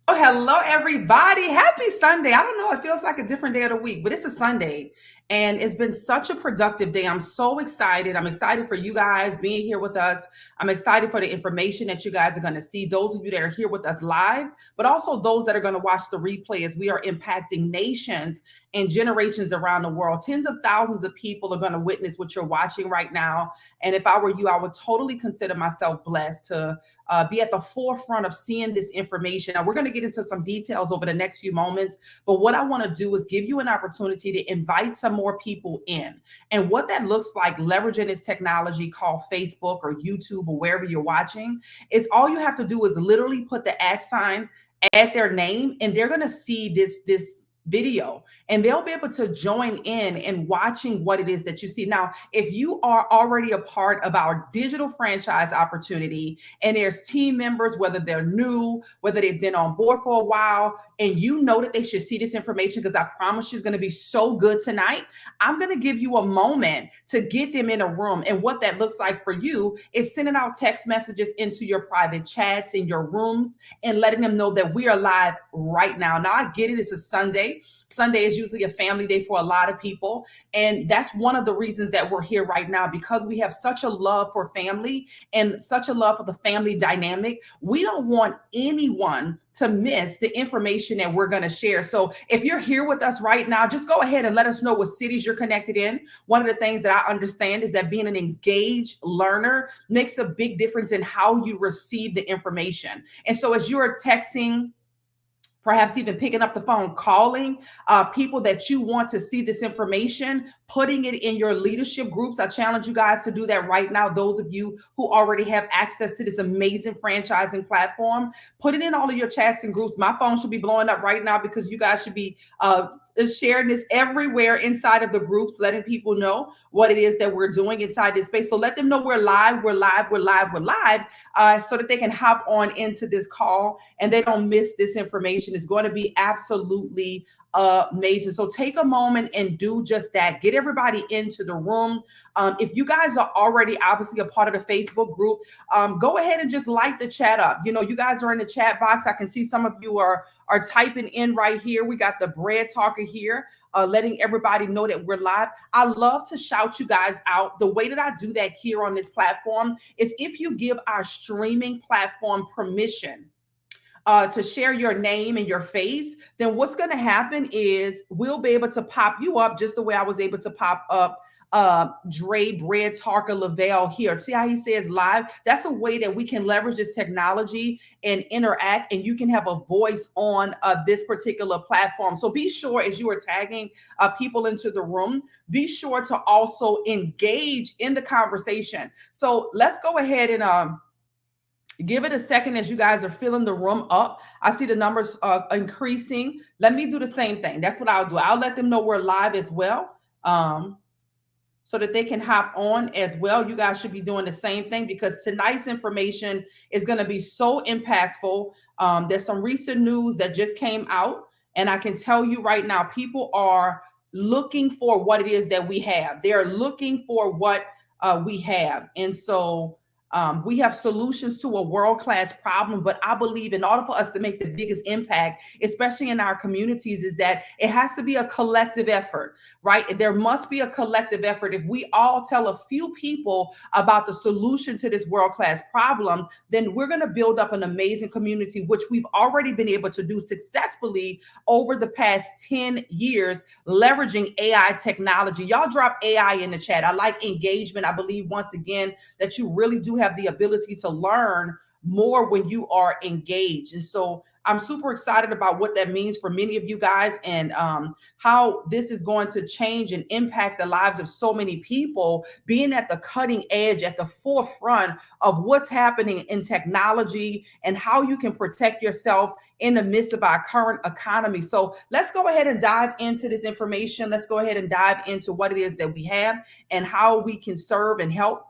Oh, hello, everybody. Happy Sunday. I don't know. It feels like a different day of the week, but it's a Sunday. And it's been such a productive day. I'm so excited. I'm excited for you guys being here with us. I'm excited for the information that you guys are going to see. Those of you that are here with us live, but also those that are going to watch the replay as we are impacting nations and generations around the world. Tens of thousands of people are going to witness what you're watching right now. And if I were you, I would totally consider myself blessed to be at the forefront of seeing this information. Now, we're going to get into some details over the next few moments, but what I want to do is give you an opportunity to invite some more people in. And what that looks like, leveraging this technology called Facebook or YouTube or wherever you're watching, is all you have to do is literally put the @ sign, add their name, and they're going to see this video and they'll be able to join in and watching what it is that you see. Now, if you are already a part of our digital franchise opportunity and there's team members, whether they're new, whether they've been on board for a while, and you know that they should see this information, because I promise you it's going to be so good tonight, I'm going to give you a moment to get them in a room. And what that looks like for you is sending out text messages into your private chats in your rooms and letting them know that we are live right now. Now, I get it. It's a Sunday. Sunday is usually a family day for a lot of people. And that's one of the reasons that we're here right now, because we have such a love for family and such a love for the family dynamic. We don't want anyone to miss the information that we're going to share. So if you're here with us right now, just go ahead and let us know what cities you're connected in. One of the things that I understand is that being an engaged learner makes a big difference in how you receive the information. And so as you're texting, perhaps even picking up the phone, calling people that you want to see this information, putting it in your leadership groups. I challenge you guys to do that right now. Those of you who already have access to this amazing franchising platform, put it in all of your chats and groups. My phone should be blowing up right now because you guys should be is sharing this everywhere inside of the groups, letting people know what it is that we're doing inside this space. So let them know we're live, we're live, we're live, we're live, so that they can hop on into this call and they don't miss this information. It's going to be absolutely amazing. So take a moment and do just that. Get everybody into the room. If you guys are already obviously a part of the Facebook group, go ahead and just light the chat up. You know, you guys are in the chat box. I can see some of you are typing in right here. We got the bread talker here, letting everybody know that we're live. I love to shout you guys out. The way that I do that here on this platform is if you give our streaming platform permission to share your name and your face, then what's going to happen is we'll be able to pop you up just the way I was able to pop up Dre Bread Tarka Lavelle here. See how he says live? That's a way that we can leverage this technology and interact, and you can have a voice on this particular platform. So be sure, as you are tagging people into the room, be sure to also engage in the conversation. So let's go ahead and give it a second as you guys are filling the room up. I see the numbers increasing. Let me do the same thing. That's what I'll do. I'll let them know we're live as well, so that they can hop on as well. You guys should be doing the same thing because tonight's information is going to be so impactful. There's some recent news that just came out, and I can tell you right now, people are looking for what it is that we have. They're looking for what we have. And so we have solutions to a world-class problem, but I believe in order for us to make the biggest impact, especially in our communities, is that it has to be a collective effort, right? There must be a collective effort. If we all tell a few people about the solution to this world-class problem, then we're going to build up an amazing community, which we've already been able to do successfully over the past 10 years, leveraging AI technology. Y'all drop AI in the chat. I like engagement. I believe, once again, that you really do have the ability to learn more when you are engaged. And so I'm super excited about what that means for many of you guys, and how this is going to change and impact the lives of so many people, being at the cutting edge, at the forefront of what's happening in technology and how you can protect yourself in the midst of our current economy. So let's go ahead and dive into this information. Let's go ahead and dive into what it is that we have and how we can serve and help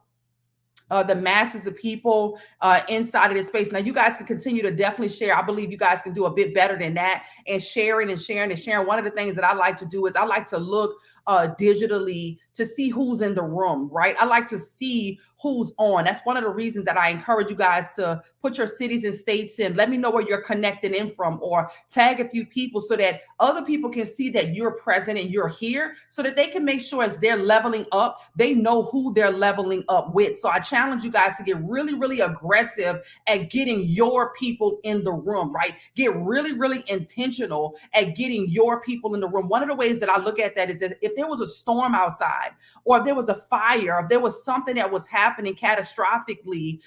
the masses of people inside of this space. Now, you guys can continue to definitely share. I believe you guys can do a bit better than that, and sharing and sharing and sharing. One of the things that I like to do is I like to look digitally to see who's in the room, right? I like to see who's on. That's one of the reasons that I encourage you guys to put your cities and states in. Let me know where you're connecting in from, or tag a few people so that other people can see that you're present and you're here, so that they can make sure as they're leveling up, they know who they're leveling up with. So I challenge you guys to get really, really aggressive at getting your people in the room, right? Get really, really intentional at getting your people in the room. One of the ways that I look at that is that if there was a storm outside, or if there was a fire, or if there was something that was happening catastrophically,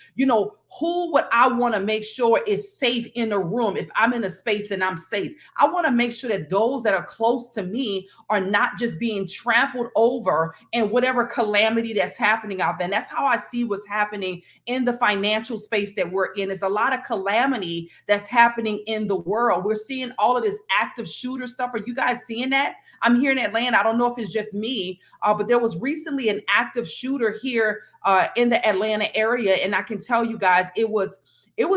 who would I want to make sure is safe in the room? If I'm in a space and I'm safe, I want to make sure that those that are close to me are not just being trampled over in whatever calamity that's happening out there. And that's how I see what's happening in the financial space that we're in. There's a lot of calamity that's happening in the world. We're seeing all of this active shooter stuff. Are you guys seeing that? I'm here in Atlanta. I don't know if it's just me, but there was recently an active shooter here in the Atlanta area. And I can tell you guys, it was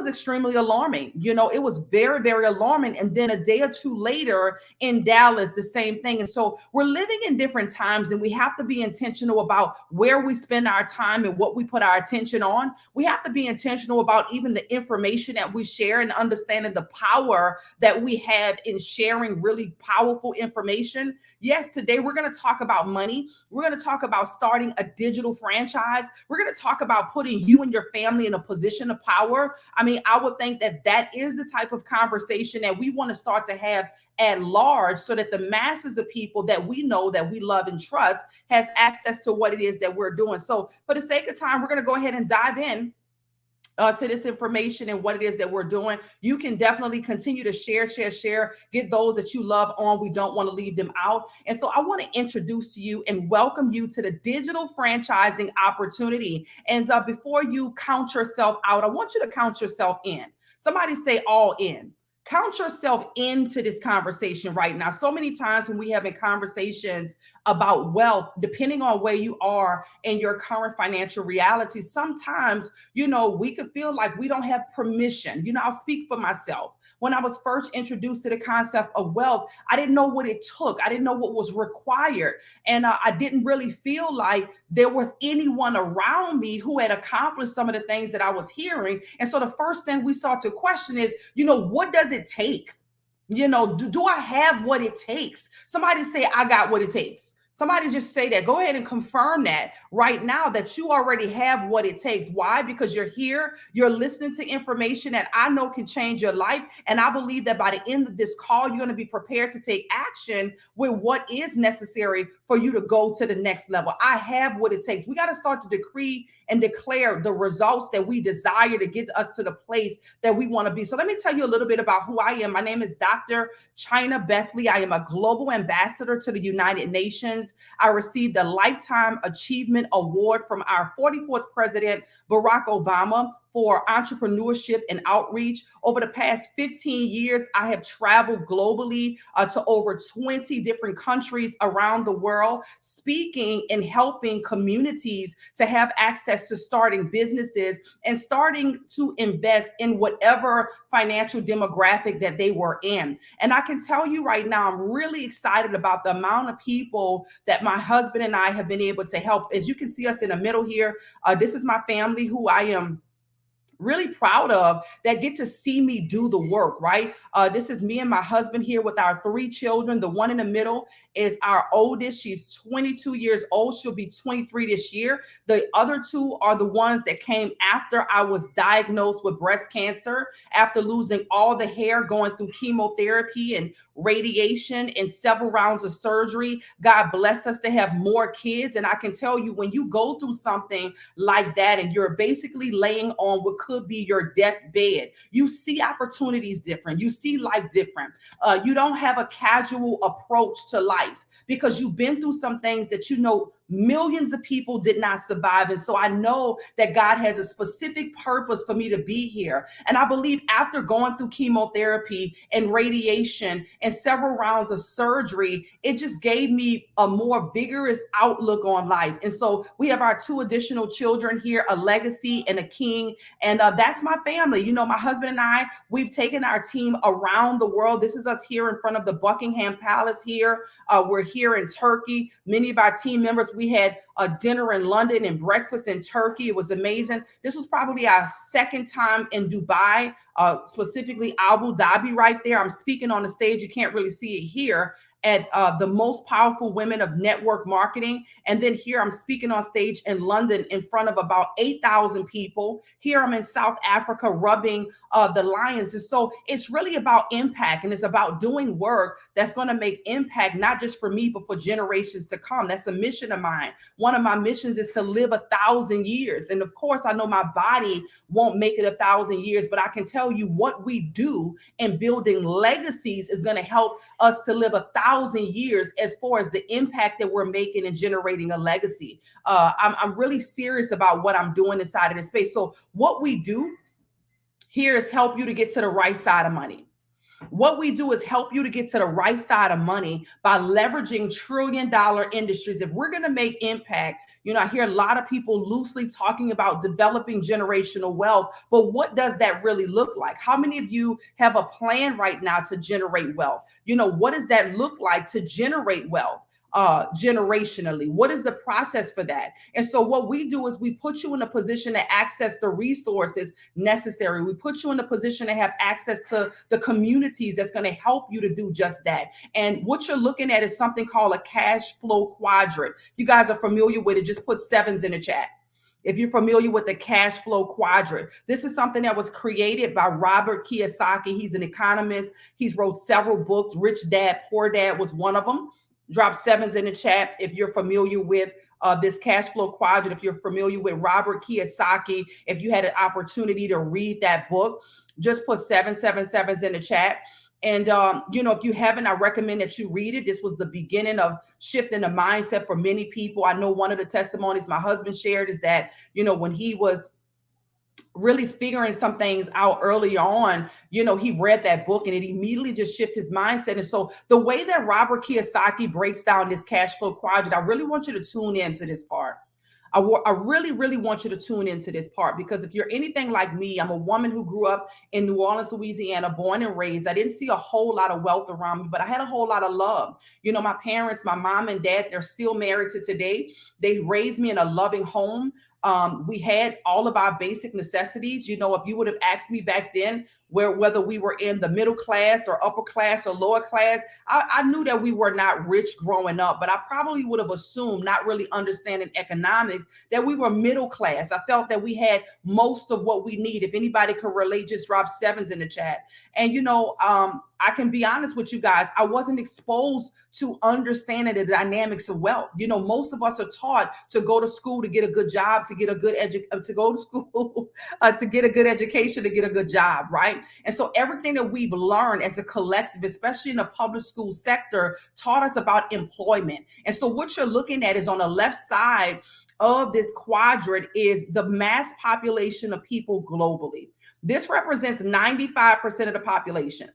extremely alarming. It was very, very alarming. And then a day or two later in Dallas, the same thing. And so we're living in different times, and we have to be intentional about where we spend our time and what we put our attention on. We have to be intentional about even the information that we share, and understanding the power that we have in sharing really powerful information. Yes, today we're going to talk about money. We're going to talk about starting a digital franchise. We're going to talk about putting you and your family in a position of power. I mean, I would think that that is the type of conversation that we want to start to have at large, so that the masses of people that we know, that we love and trust, has access to what it is that we're doing. So for the sake of time, we're going to go ahead and dive in to this information and what it is that we're doing. You can definitely continue to share, get those that you love on. We don't want to leave them out. And so I want to introduce you and welcome you to the digital franchising opportunity. And before you count yourself out, I want you to count yourself in. Somebody say all in. Count yourself into this conversation right now. So many times when we having conversations about wealth, depending on where you are in your current financial reality, sometimes, we could feel like we don't have permission. I'll speak for myself. When I was first introduced to the concept of wealth, I didn't know what it took. I didn't know what was required. And I didn't really feel like there was anyone around me who had accomplished some of the things that I was hearing. And so the first thing we start to question is, what does it take? Do I have what it takes? Somebody say, I got what it takes. Somebody just say that. Go ahead and confirm that right now, that you already have what it takes. Why? Because you're here, you're listening to information that I know can change your life. And I believe that by the end of this call, you're going to be prepared to take action with what is necessary for you to go to the next level. I have what it takes. We got to start to decree and declare the results that we desire to get us to the place that we want to be. So let me tell you a little bit about who I am. My name is Dr. China Bethley. I am a global ambassador to the United Nations. I received a Lifetime Achievement Award from our 44th President, Barack Obama, for entrepreneurship and outreach. Over the past 15 years, I have traveled globally to over 20 different countries around the world, speaking and helping communities to have access to starting businesses and starting to invest in whatever financial demographic that they were in. And I can tell you right now, I'm really excited about the amount of people that my husband and I have been able to help. As you can see us in the middle here, this is my family who I am really proud of, that get to see me do the work, right? This is me and my husband here with our 3 children. The one in the middle is our oldest. She's 22 years old. She'll be 23 this year. The other 2 are the ones that came after I was diagnosed with breast cancer, after losing all the hair, going through chemotherapy and radiation and several rounds of surgery. God blessed us to have more kids. And I can tell you, when you go through something like that and you're basically laying on what could be your deathbed, you see opportunities different. You see life different. You don't have a casual approach to life, because you've been through some things that Millions of people did not survive. And so I know that God has a specific purpose for me to be here. And I believe after going through chemotherapy and radiation and several rounds of surgery, it just gave me a more vigorous outlook on life. And so we have our two additional children here, a legacy and a king. And that's my family. You know, my husband and I, we've taken our team around the world. This is us here in front of the Buckingham Palace here. We're here in Turkey. Many of our team members, we had a dinner in London and breakfast in Turkey. It was amazing. This was probably our second time in Dubai, specifically Abu Dhabi right there. I'm speaking on the stage. You can't really see it here at the most powerful women of network marketing. And then here I'm speaking on stage in London in front of about 8,000 people. Here I'm in South Africa rubbing the lions. And so it's really about impact, and it's about doing work that's going to make impact, not just for me, but for generations to come. That's a mission of mine. One of my missions is to live 1,000 years. And of course, I know my body won't make it 1,000 years, but I can tell you what we do in building legacies is going to help us to live 1,000 years as far as the impact that we're making and generating a legacy. I'm really serious about what I'm doing inside of this space. So what we do here is help you to get to the right side of money. What we do is help you to get to the right side of money by leveraging trillion-dollar industries. If we're going to make impact, you know, I hear a lot of people loosely talking about developing generational wealth, but what does that really look like? How many of you have a plan right now to generate wealth? You know, what does that look like to generate wealth? Generationally, what is the process for that? And so what we do is we put you in a position to access the resources necessary. We put you in a position to have access to the communities that's going to help you to do just that. And what you're looking at is something called a cash flow quadrant. You guys are familiar with it. Just put sevens in the chat if you're familiar with the cash flow quadrant. This is something that was created by Robert Kiyosaki. He's an economist. He's wrote several books. Rich Dad, Poor Dad was one of them. Drop sevens in the chat if you're familiar with this cash flow quadrant, if you're familiar with Robert Kiyosaki, if you had an opportunity to read that book, just put 777s in the chat. And, you know, if you haven't, I recommend that you read it. This was the beginning of shifting the mindset for many people. I know one of the testimonies my husband shared is that, you know, when he was really figuring some things out early on, you know, he read that book and it immediately just shifted his mindset. And so the way that Robert Kiyosaki breaks down this cash flow quadrant, I really want you to tune into this part. I really, really want you to tune into this part, because if you're anything like me, I'm a woman who grew up in New Orleans, Louisiana, born and raised. I didn't see a whole lot of wealth around me, but I had a whole lot of love. You know, my parents, my mom and dad, they're still married to today. They raised me in a loving home. We had all of our basic necessities. You know, if you would have asked me back then whether we were in the middle class or upper class or lower class, I knew that we were not rich growing up, but I probably would have assumed, not really understanding economics, that we were middle class. I felt that we had most of what we need. If anybody could relate, just drop sevens in the chat. And, you know, I can be honest with you guys, I wasn't exposed to understanding the dynamics of wealth. You know, most of us are taught to go to school to get a good job, to get a good to go to school, to get a good education, to get a good job, right? And so everything that we've learned as a collective, especially in the public school sector, taught us about employment. And so what you're looking at is on the left side of this quadrant is the mass population of people globally. This represents 95% of the population.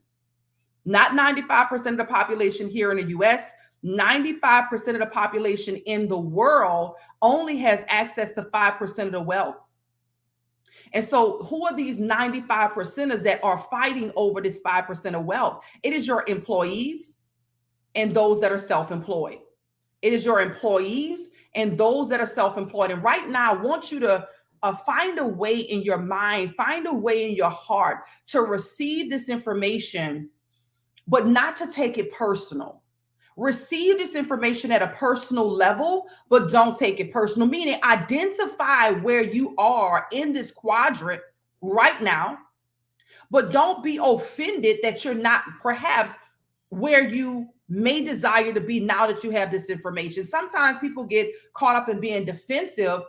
Not 95% of the population here in the US, 95% of the population in the world only has access to 5% of the wealth. And so who are these 95%ers that are fighting over this 5% of wealth? It is your employees and those that are self-employed. It is your employees and those that are self-employed. And right now, I want you to find a way in your mind, find a way in your heart to receive this information, but not to take it personal. Receive this information at a personal level, but don't take it personal, meaning identify where you are in this quadrant right now, but don't be offended that you're not perhaps where you may desire to be now that you have this information. Sometimes people get caught up in being defensive,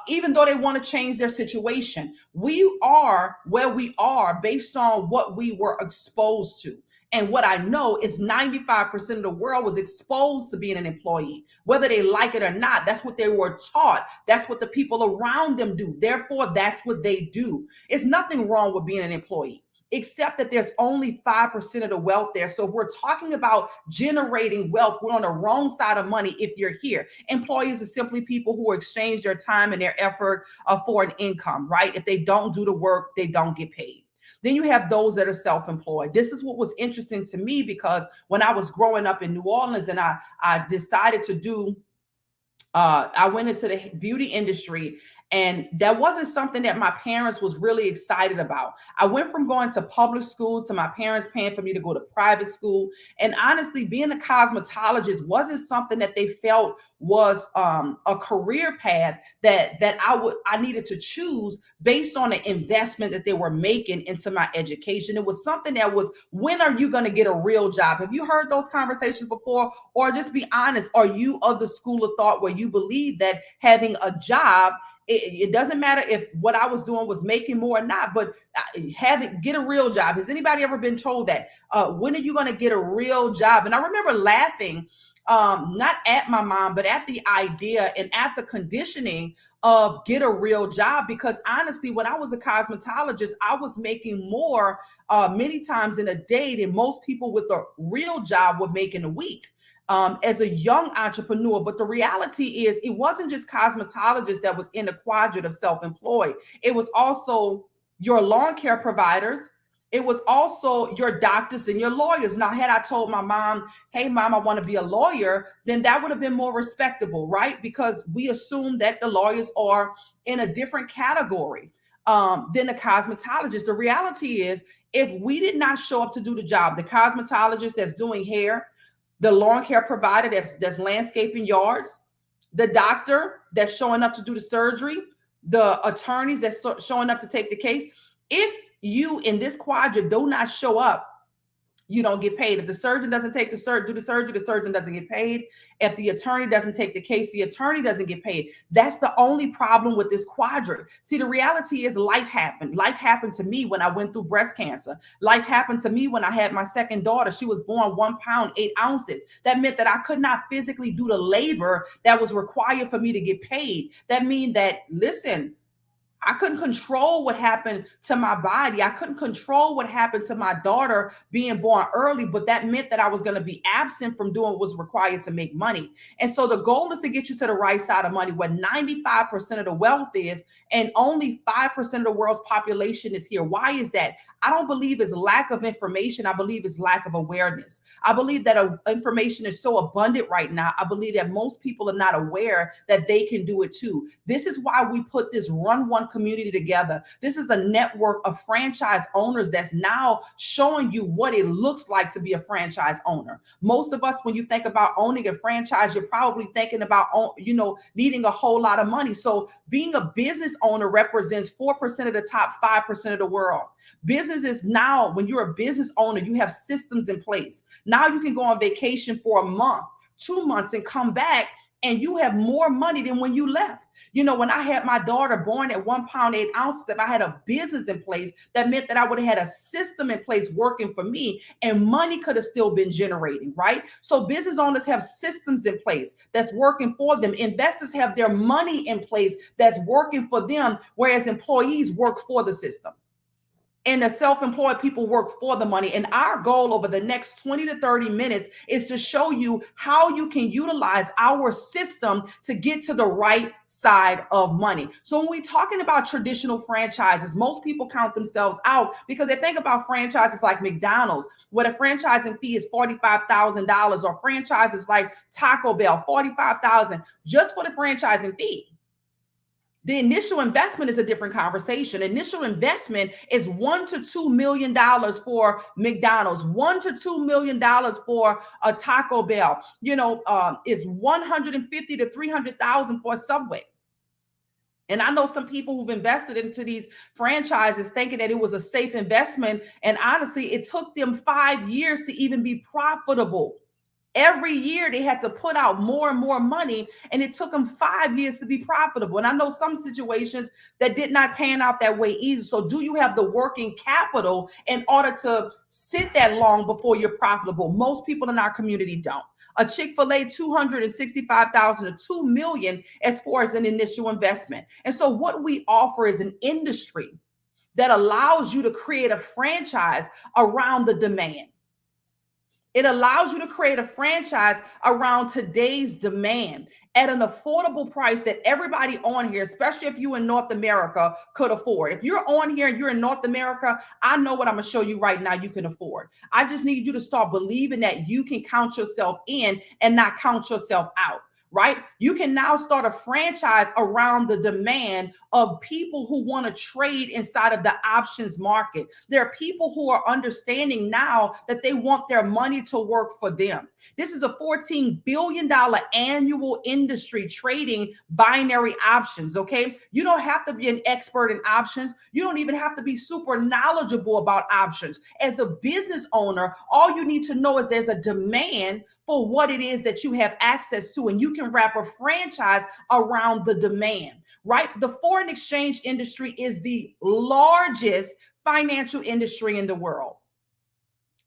even though they want to change their situation. We are where we are based on what we were exposed to. And what I know is 95% of the world was exposed to being an employee, whether they like it or not. That's what they were taught. That's what the people around them do. Therefore, that's what they do. It's nothing wrong with being an employee, except that there's only 5% of the wealth there. So if we're talking about generating wealth, we're on the wrong side of money if you're here. Employees are simply people who exchange their time and their effort for an income, right? If they don't do the work, they don't get paid. Then you have those that are self-employed. This is what was interesting to me, because when I was growing up in New Orleans and I decided to do I went into the beauty industry, and that wasn't something that my parents was really excited about. I went from going to public school to my parents paying for me to go to private school. And honestly, being a cosmetologist wasn't something that they felt was a career path that I needed to choose based on the investment that they were making into my education. It was something that was, when are you going to get a real job? Have you heard those conversations before? Or just be honest, are you of the school of thought where you believe that having a job, it doesn't matter if what I was doing was making more or not, but get a real job? Has anybody ever been told that? When are you going to get a real job? And I remember laughing, not at my mom, but at the idea and at the conditioning of get a real job. Because honestly, when I was a cosmetologist, I was making more many times in a day than most people with a real job would make in a week. As a young entrepreneur. But the reality is, it wasn't just cosmetologists that was in the quadrant of self-employed. It was also your lawn care providers. It was also your doctors and your lawyers. Now, had I told my mom, hey, mom, I want to be a lawyer, then that would have been more respectable, right? Because we assume that the lawyers are in a different category than the cosmetologist. The reality is, if we did not show up to do the job, the cosmetologist that's doing hair, the lawn care provider that's landscaping yards, the doctor that's showing up to do the surgery, the attorneys that's showing up to take the case. If you in this quadrant do not show up, you don't get paid. If the surgeon doesn't take the surgery doesn't get paid. If the attorney doesn't take the case, the attorney doesn't get paid. That's the only problem with this quadrant. See, the reality is life happened. Life happened to me when I went through breast cancer. Life happened to me when I had my second daughter. She was born 1 pound, 8 ounces. That meant that I could not physically do the labor that was required for me to get paid. That means that, listen, I couldn't control what happened to my body. I couldn't control what happened to my daughter being born early, but that meant that I was going to be absent from doing what was required to make money. And so the goal is to get you to the right side of money, where 95% of the wealth is, and only 5% of the world's population is here. Why is that? I don't believe it's lack of information. I believe it's lack of awareness. I believe that information is so abundant right now. I believe that most people are not aware that they can do it too. This is why we put this Run One community together. This is a network of franchise owners that's now showing you what it looks like to be a franchise owner. Most of us, when you think about owning a franchise, you're probably thinking about, needing a whole lot of money. So being a business owner represents 4% of the top 5% of the world. Business is now, when you're a business owner, you have systems in place. Now you can go on vacation for a month, 2 months, and come back, and you have more money than when you left. When I had my daughter born at 1 pound, 8 ounces, if I had a business in place, that meant that I would have had a system in place working for me, and money could have still been generating, right? So business owners have systems in place that's working for them. Investors have their money in place that's working for them, whereas employees work for the system. And the self-employed people work for the money. And our goal over the next 20 to 30 minutes is to show you how you can utilize our system to get to the right side of money. So when we're talking about traditional franchises, most people count themselves out because they think about franchises like McDonald's, where the franchising fee is $45,000, or franchises like Taco Bell, $45,000 just for the franchising fee. The initial investment is a different conversation. Initial investment is $1 to $2 million for McDonald's, $1 to $2 million for a Taco Bell. It's $150 to $300,000 for a Subway. And I know some people who've invested into these franchises thinking that it was a safe investment. And honestly, it took them 5 years to even be profitable. Every year they had to put out more and more money, and it took them 5 years to be profitable. And I know some situations that did not pan out that way either. So do you have the working capital in order to sit that long before you're profitable? Most people in our community don't. A Chick-fil-A, 265,000 to 2 million as far as an initial investment. And so what we offer is an industry that allows you to create a franchise around the demand. It allows you to create a franchise around today's demand at an affordable price that everybody on here, especially if you in North America, could afford. If you're on here and you're in North America, I know what I'm going to show you right now you can afford. I just need you to start believing that you can count yourself in and not count yourself out. Right? You can now start a franchise around the demand of people who want to trade inside of the options market. There are people who are understanding now that they want their money to work for them. This is a $14 billion annual industry trading binary options. Okay. You don't have to be an expert in options. You don't even have to be super knowledgeable about options. As a business owner, all you need to know is there's a demand for what it is that you have access to, and you can wrap a franchise around the demand, right? The foreign exchange industry is the largest financial industry in the world.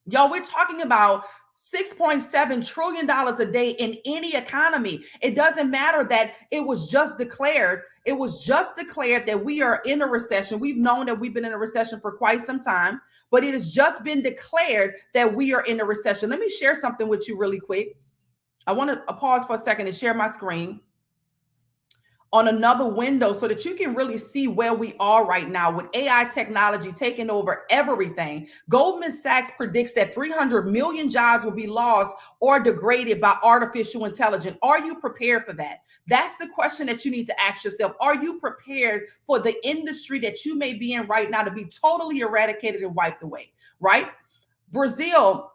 Y'all, we're talking about $6.7 trillion a day in any economy. It doesn't matter that it was just declared. It was just declared that we are in a recession. We've known that we've been in a recession for quite some time, but it has just been declared that we are in a recession. Let me share something with you really quick. I want to pause for a second and share my screen on another window so that you can really see where we are right now with AI technology taking over everything. Goldman Sachs predicts that 300 million jobs will be lost or degraded by artificial intelligence. Are you prepared for that? That's the question that you need to ask yourself. Are you prepared for the industry that you may be in right now to be totally eradicated and wiped away, right? Brazil,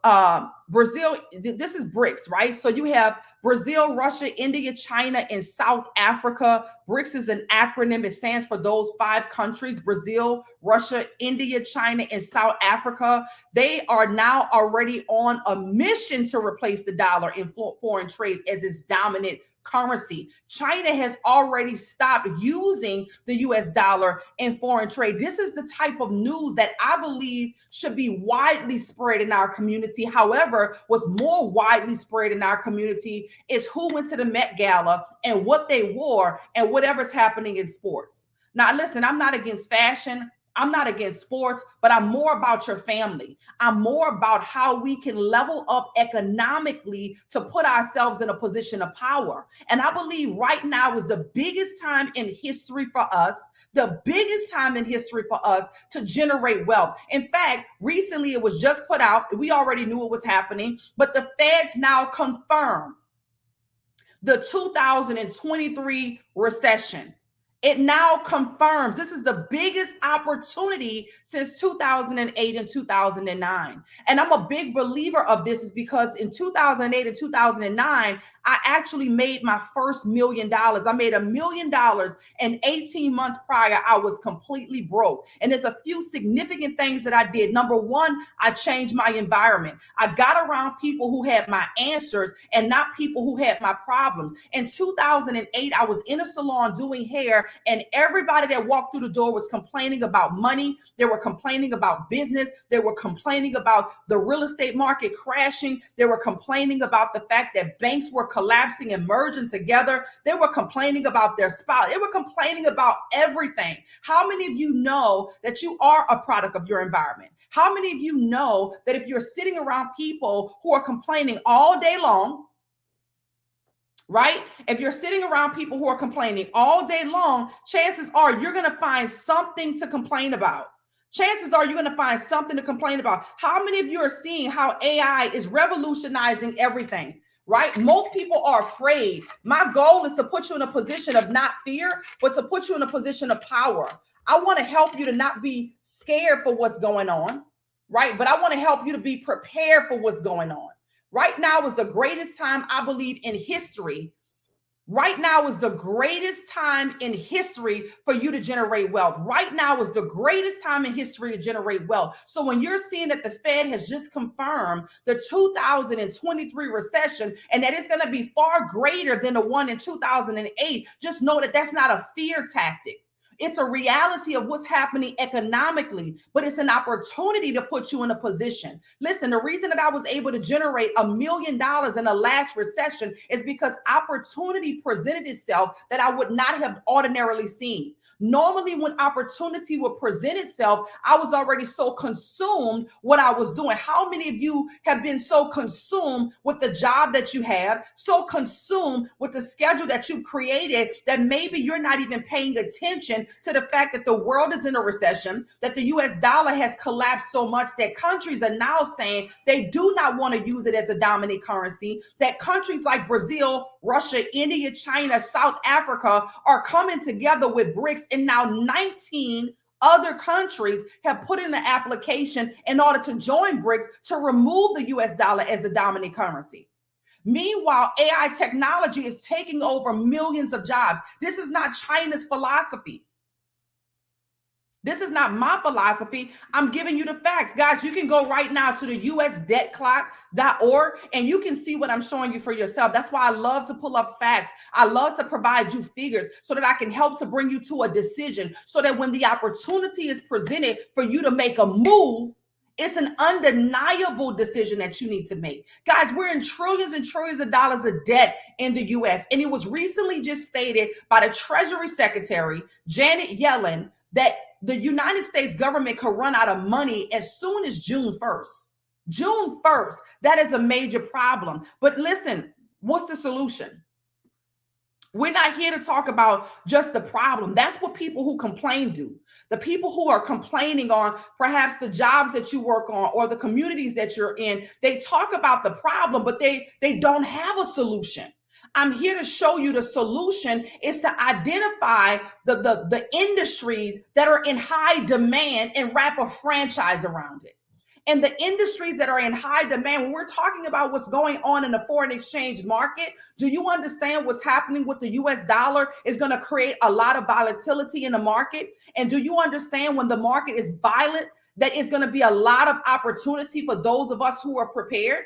this is BRICS, right? So you have Brazil, Russia, India, China, and South Africa. BRICS is an acronym. It stands for those 5 countries: Brazil, Russia, India, China, and South Africa. They are now already on a mission to replace the dollar in foreign trades as its dominant currency. China has already stopped using the US dollar in foreign trade. This is the type of news that I believe should be widely spread in our community. However, what's more widely spread in our community is who went to the Met Gala and what they wore and whatever's happening in sports. Now, listen, I'm not against fashion. I'm not against sports, but I'm more about your family. I'm more about how we can level up economically to put ourselves in a position of power. And I believe right now is the biggest time in history for us, the biggest time in history for us to generate wealth. In fact, recently it was just put out, we already knew it was happening, but the Feds now confirm the 2023 recession. It now confirms this is the biggest opportunity since 2008 and 2009. And I'm a big believer of this is because in 2008 and 2009, I actually made my first $1 million. I made $1 million in 18 months prior. I was completely broke. And there's a few significant things that I did. Number one, I changed my environment. I got around people who had my answers and not people who had my problems. In 2008, I was in a salon doing hair, and everybody that walked through the door was complaining about money. They were complaining about business. They were complaining about the real estate market crashing. They were complaining about the fact that banks were collapsing and merging together. They were complaining about their spouse. They were complaining about everything. How many of you know that you are a product of your environment? How many of you know that if you're sitting around people who are complaining all day long, right? If you're sitting around people who are complaining all day long, chances are you're going to find something to complain about. Chances are you're going to find something to complain about. How many of you are seeing how AI is revolutionizing everything, right? Most people are afraid. My goal is to put you in a position of not fear, but to put you in a position of power. I want to help you to not be scared for what's going on, right? But I want to help you to be prepared for what's going on. Right now is the greatest time, I believe, in history Right now is the greatest time in history for you to generate wealth. Right now is the greatest time in history to generate wealth. So when you're seeing that the Fed has just confirmed the 2023 recession and that it's going to be far greater than the one in 2008, just know that that's not a fear tactic. It's a reality of what's happening economically, but it's an opportunity to put you in a position. Listen, the reason that I was able to generate $1 million in the last recession is because opportunity presented itself that I would not have ordinarily seen. Normally, when opportunity would present itself, I was already so consumed what I was doing. How many of you have been so consumed with the job that you have, so consumed with the schedule that you've created that maybe you're not even paying attention to the fact that the world is in a recession, that the US dollar has collapsed so much that countries are now saying they do not want to use it as a dominant currency, that countries like Brazil, Russia, India, China, South Africa are coming together with BRICS, and now 19 other countries have put in an application in order to join BRICS to remove the US dollar as a dominant currency. Meanwhile, AI technology is taking over millions of jobs. This is not China's philosophy. This is not my philosophy. I'm giving you the facts. Guys, you can go right now to the usdebtclock.org and you can see what I'm showing you for yourself. That's why I love to pull up facts. I love to provide you figures so that I can help to bring you to a decision so that when the opportunity is presented for you to make a move, it's an undeniable decision that you need to make. Guys, we're in trillions and trillions of dollars of debt in the US. And it was recently just stated by the Treasury Secretary, Janet Yellen, that the United States government could run out of money as soon as June 1st. June 1st, that is a major problem. But listen, what's the solution? We're not here to talk about just the problem. That's what people who complain do. The people who are complaining on perhaps the jobs that you work on or the communities that you're in, they talk about the problem, but they don't have a solution. I'm here to show you the solution is to identify the industries that are in high demand and wrap a franchise around it. And the industries that are in high demand, when we're talking about what's going on in the foreign exchange market, do you understand what's happening with the US dollar is going to create a lot of volatility in the market? And do you understand when the market is violent, that is going to be a lot of opportunity for those of us who are prepared?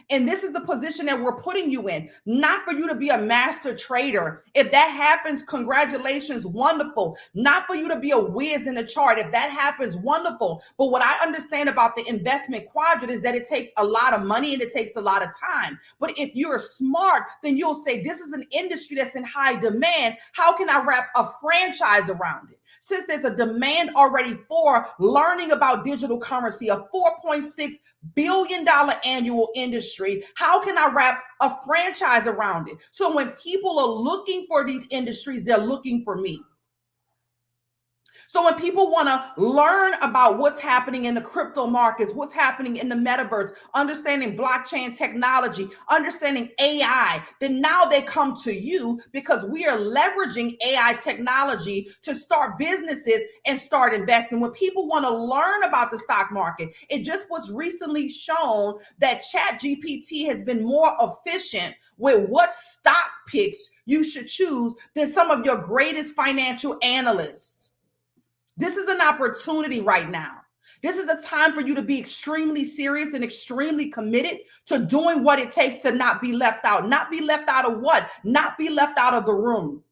And this is the position that we're putting you in, not for you to be a master trader. If that happens, congratulations, wonderful. Not for you to be a whiz in the chart. If that happens, wonderful. But what I understand about the investment quadrant is that it takes a lot of money and it takes a lot of time. But if you're smart, then you'll say, this is an industry that's in high demand. How can I wrap a franchise around it? Since there's a demand already for learning about digital currency, a $4.6 billion annual industry, how can I wrap a franchise around it? So when people are looking for these industries, they're looking for me. So when people want to learn about what's happening in the crypto markets, what's happening in the metaverse, understanding blockchain technology, understanding AI, then now they come to you because we are leveraging AI technology to start businesses and start investing. When people want to learn about the stock market, it just was recently shown that ChatGPT has been more efficient with what stock picks you should choose than some of your greatest financial analysts. This is an opportunity right now. This is a time for you to be extremely serious and extremely committed to doing what it takes to not be left out. Not be left out of what? Not be left out of the room.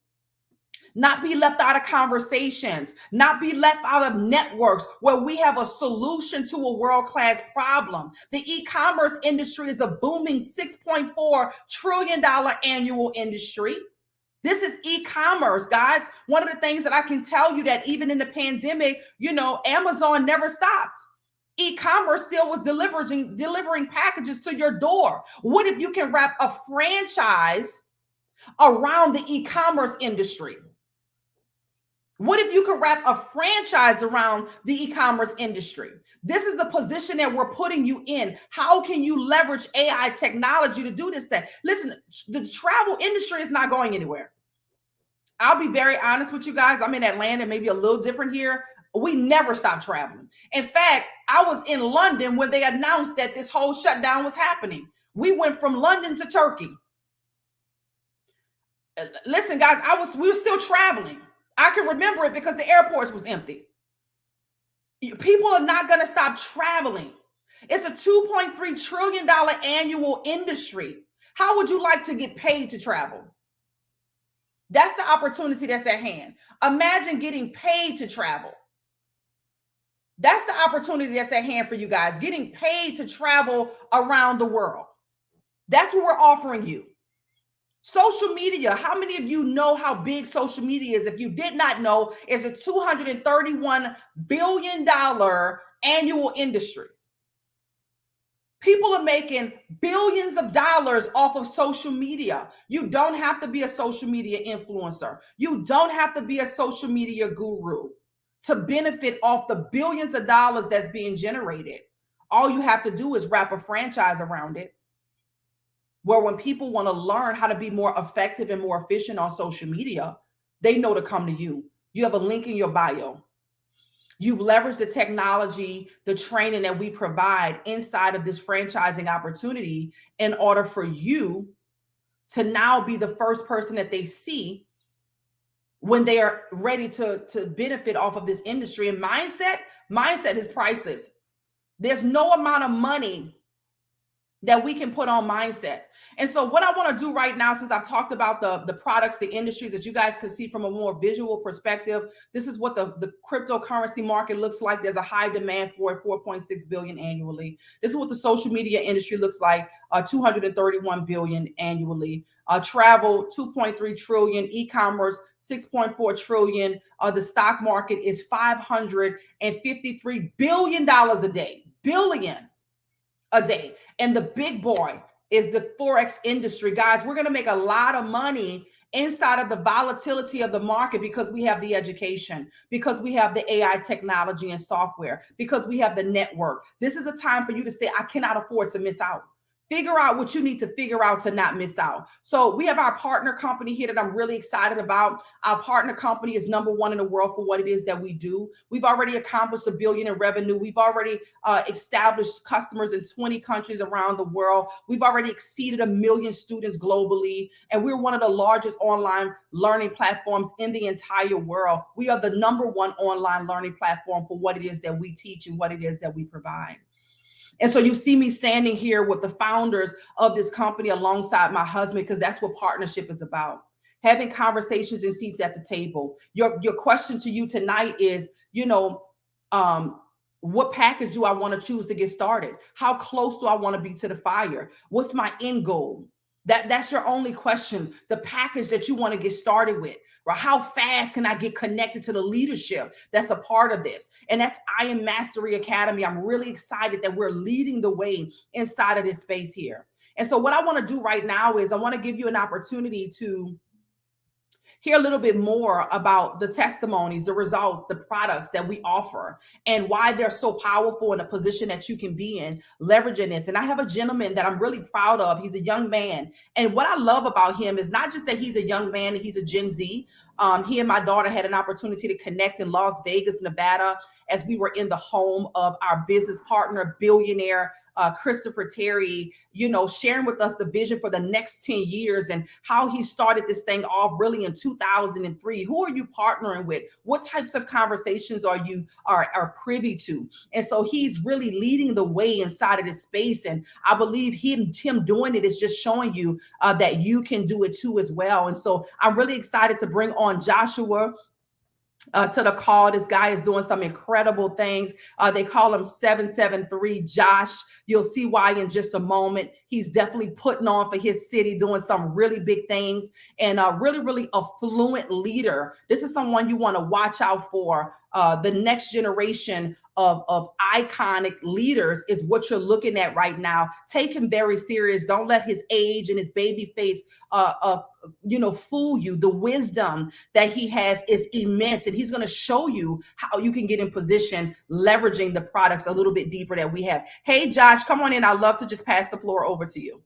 Not be left out of conversations, not be left out of networks where we have a solution to a world-class problem. The e-commerce industry is a booming $6.4 trillion annual industry. This is e-commerce, guys. One of the things that I can tell you that even in the pandemic, Amazon never stopped. E-commerce still was delivering packages to your door. What if you can wrap a franchise around the e-commerce industry? What if you could wrap a franchise around the e-commerce industry? This is the position that we're putting you in. How can you leverage AI technology to do this thing? Listen, the travel industry is not going anywhere. I'll be very honest with you guys. I'm in Atlanta, maybe a little different here. We never stopped traveling. In fact, I was in London when they announced that this whole shutdown was happening. We went from London to Turkey. Listen, guys, we were still traveling. I can remember it because the airports was empty. People are not going to stop traveling. It's a $2.3 trillion annual industry. How would you like to get paid to travel? That's the opportunity that's at hand. Imagine getting paid to travel. That's the opportunity that's at hand for you guys, getting paid to travel around the world. That's what we're offering you. Social media. How many of you know how big social media is? If you did not know, it's a $231 billion annual industry. People are making billions of dollars off of social media. You don't have to be a social media influencer. You don't have to be a social media guru to benefit off the billions of dollars that's being generated. All you have to do is wrap a franchise around it, where when people want to learn how to be more effective and more efficient on social media, they know to come to you. You have a link in your bio. You've leveraged the technology, the training that we provide inside of this franchising opportunity in order for you to now be the first person that they see when they are ready to benefit off of this industry. And mindset is priceless. There's no amount of money that we can put on mindset. And so what I want to do right now, since I've talked about the products, the industries that you guys can see from a more visual perspective, this is what the cryptocurrency market looks like. There's a high demand for it, 4.6 billion annually. This is what the social media industry looks like, 231 billion annually. Travel, 2.3 trillion, e-commerce, 6.4 trillion. The stock market is $553 billion a day, a day. And the big boy is the Forex industry. Guys, we're going to make a lot of money inside of the volatility of the market because we have the education, because we have the AI technology and software, because we have the network. This is a time for you to say, I cannot afford to miss out. Figure out what you need to figure out to not miss out. So we have our partner company here that I'm really excited about. Our partner company is #1 in the world for what it is that we do. We've already accomplished $1 billion in revenue. We've already established customers in 20 countries around the world. We've already exceeded 1 million students globally. And we're one of the largest online learning platforms in the entire world. We are the #1 online learning platform for what it is that we teach and what it is that we provide. And so you see me standing here with the founders of this company alongside my husband, because that's what partnership is about. Having conversations and seats at the table. Your question to you tonight is, what package do I want to choose to get started? How close do I want to be to the fire? What's my end goal? That's your only question. The package that you want to get started with. Or how fast can I get connected to the leadership that's a part of this? And that's I Am Mastery Academy. I'm really excited that we're leading the way inside of this space here. And so what I want to do right now is I want to give you an opportunity to hear a little bit more about the testimonies, the results, the products that we offer, and why they're so powerful in a position that you can be in, leveraging this. And I have a gentleman that I'm really proud of. He's a young man. And what I love about him is not just that he's a young man and he's a Gen Z. He and my daughter had an opportunity to connect in Las Vegas, Nevada, as we were in the home of our business partner, billionaire Christopher Terry, sharing with us the vision for the next 10 years and how he started this thing off really in 2003. Who are you partnering with? What types of conversations are you are privy to? And so he's really leading the way inside of this space. And I believe him doing it is just showing you that you can do it too as well. And so I'm really excited to bring on Joshua to the call. This guy is doing some incredible things. They call him 773 Josh. You'll see why in just a moment. He's definitely putting on for his city, doing some really big things, and really, really a fluent leader. This is someone you want to watch out for. The next generation of iconic leaders is what you're looking at right now. Take him very serious. Don't let his age and his baby face fool you. The wisdom that he has is immense, and he's going to show you how you can get in position leveraging the products a little bit deeper that we have. Hey, Josh, come on in. I'd love to just pass the floor over to you.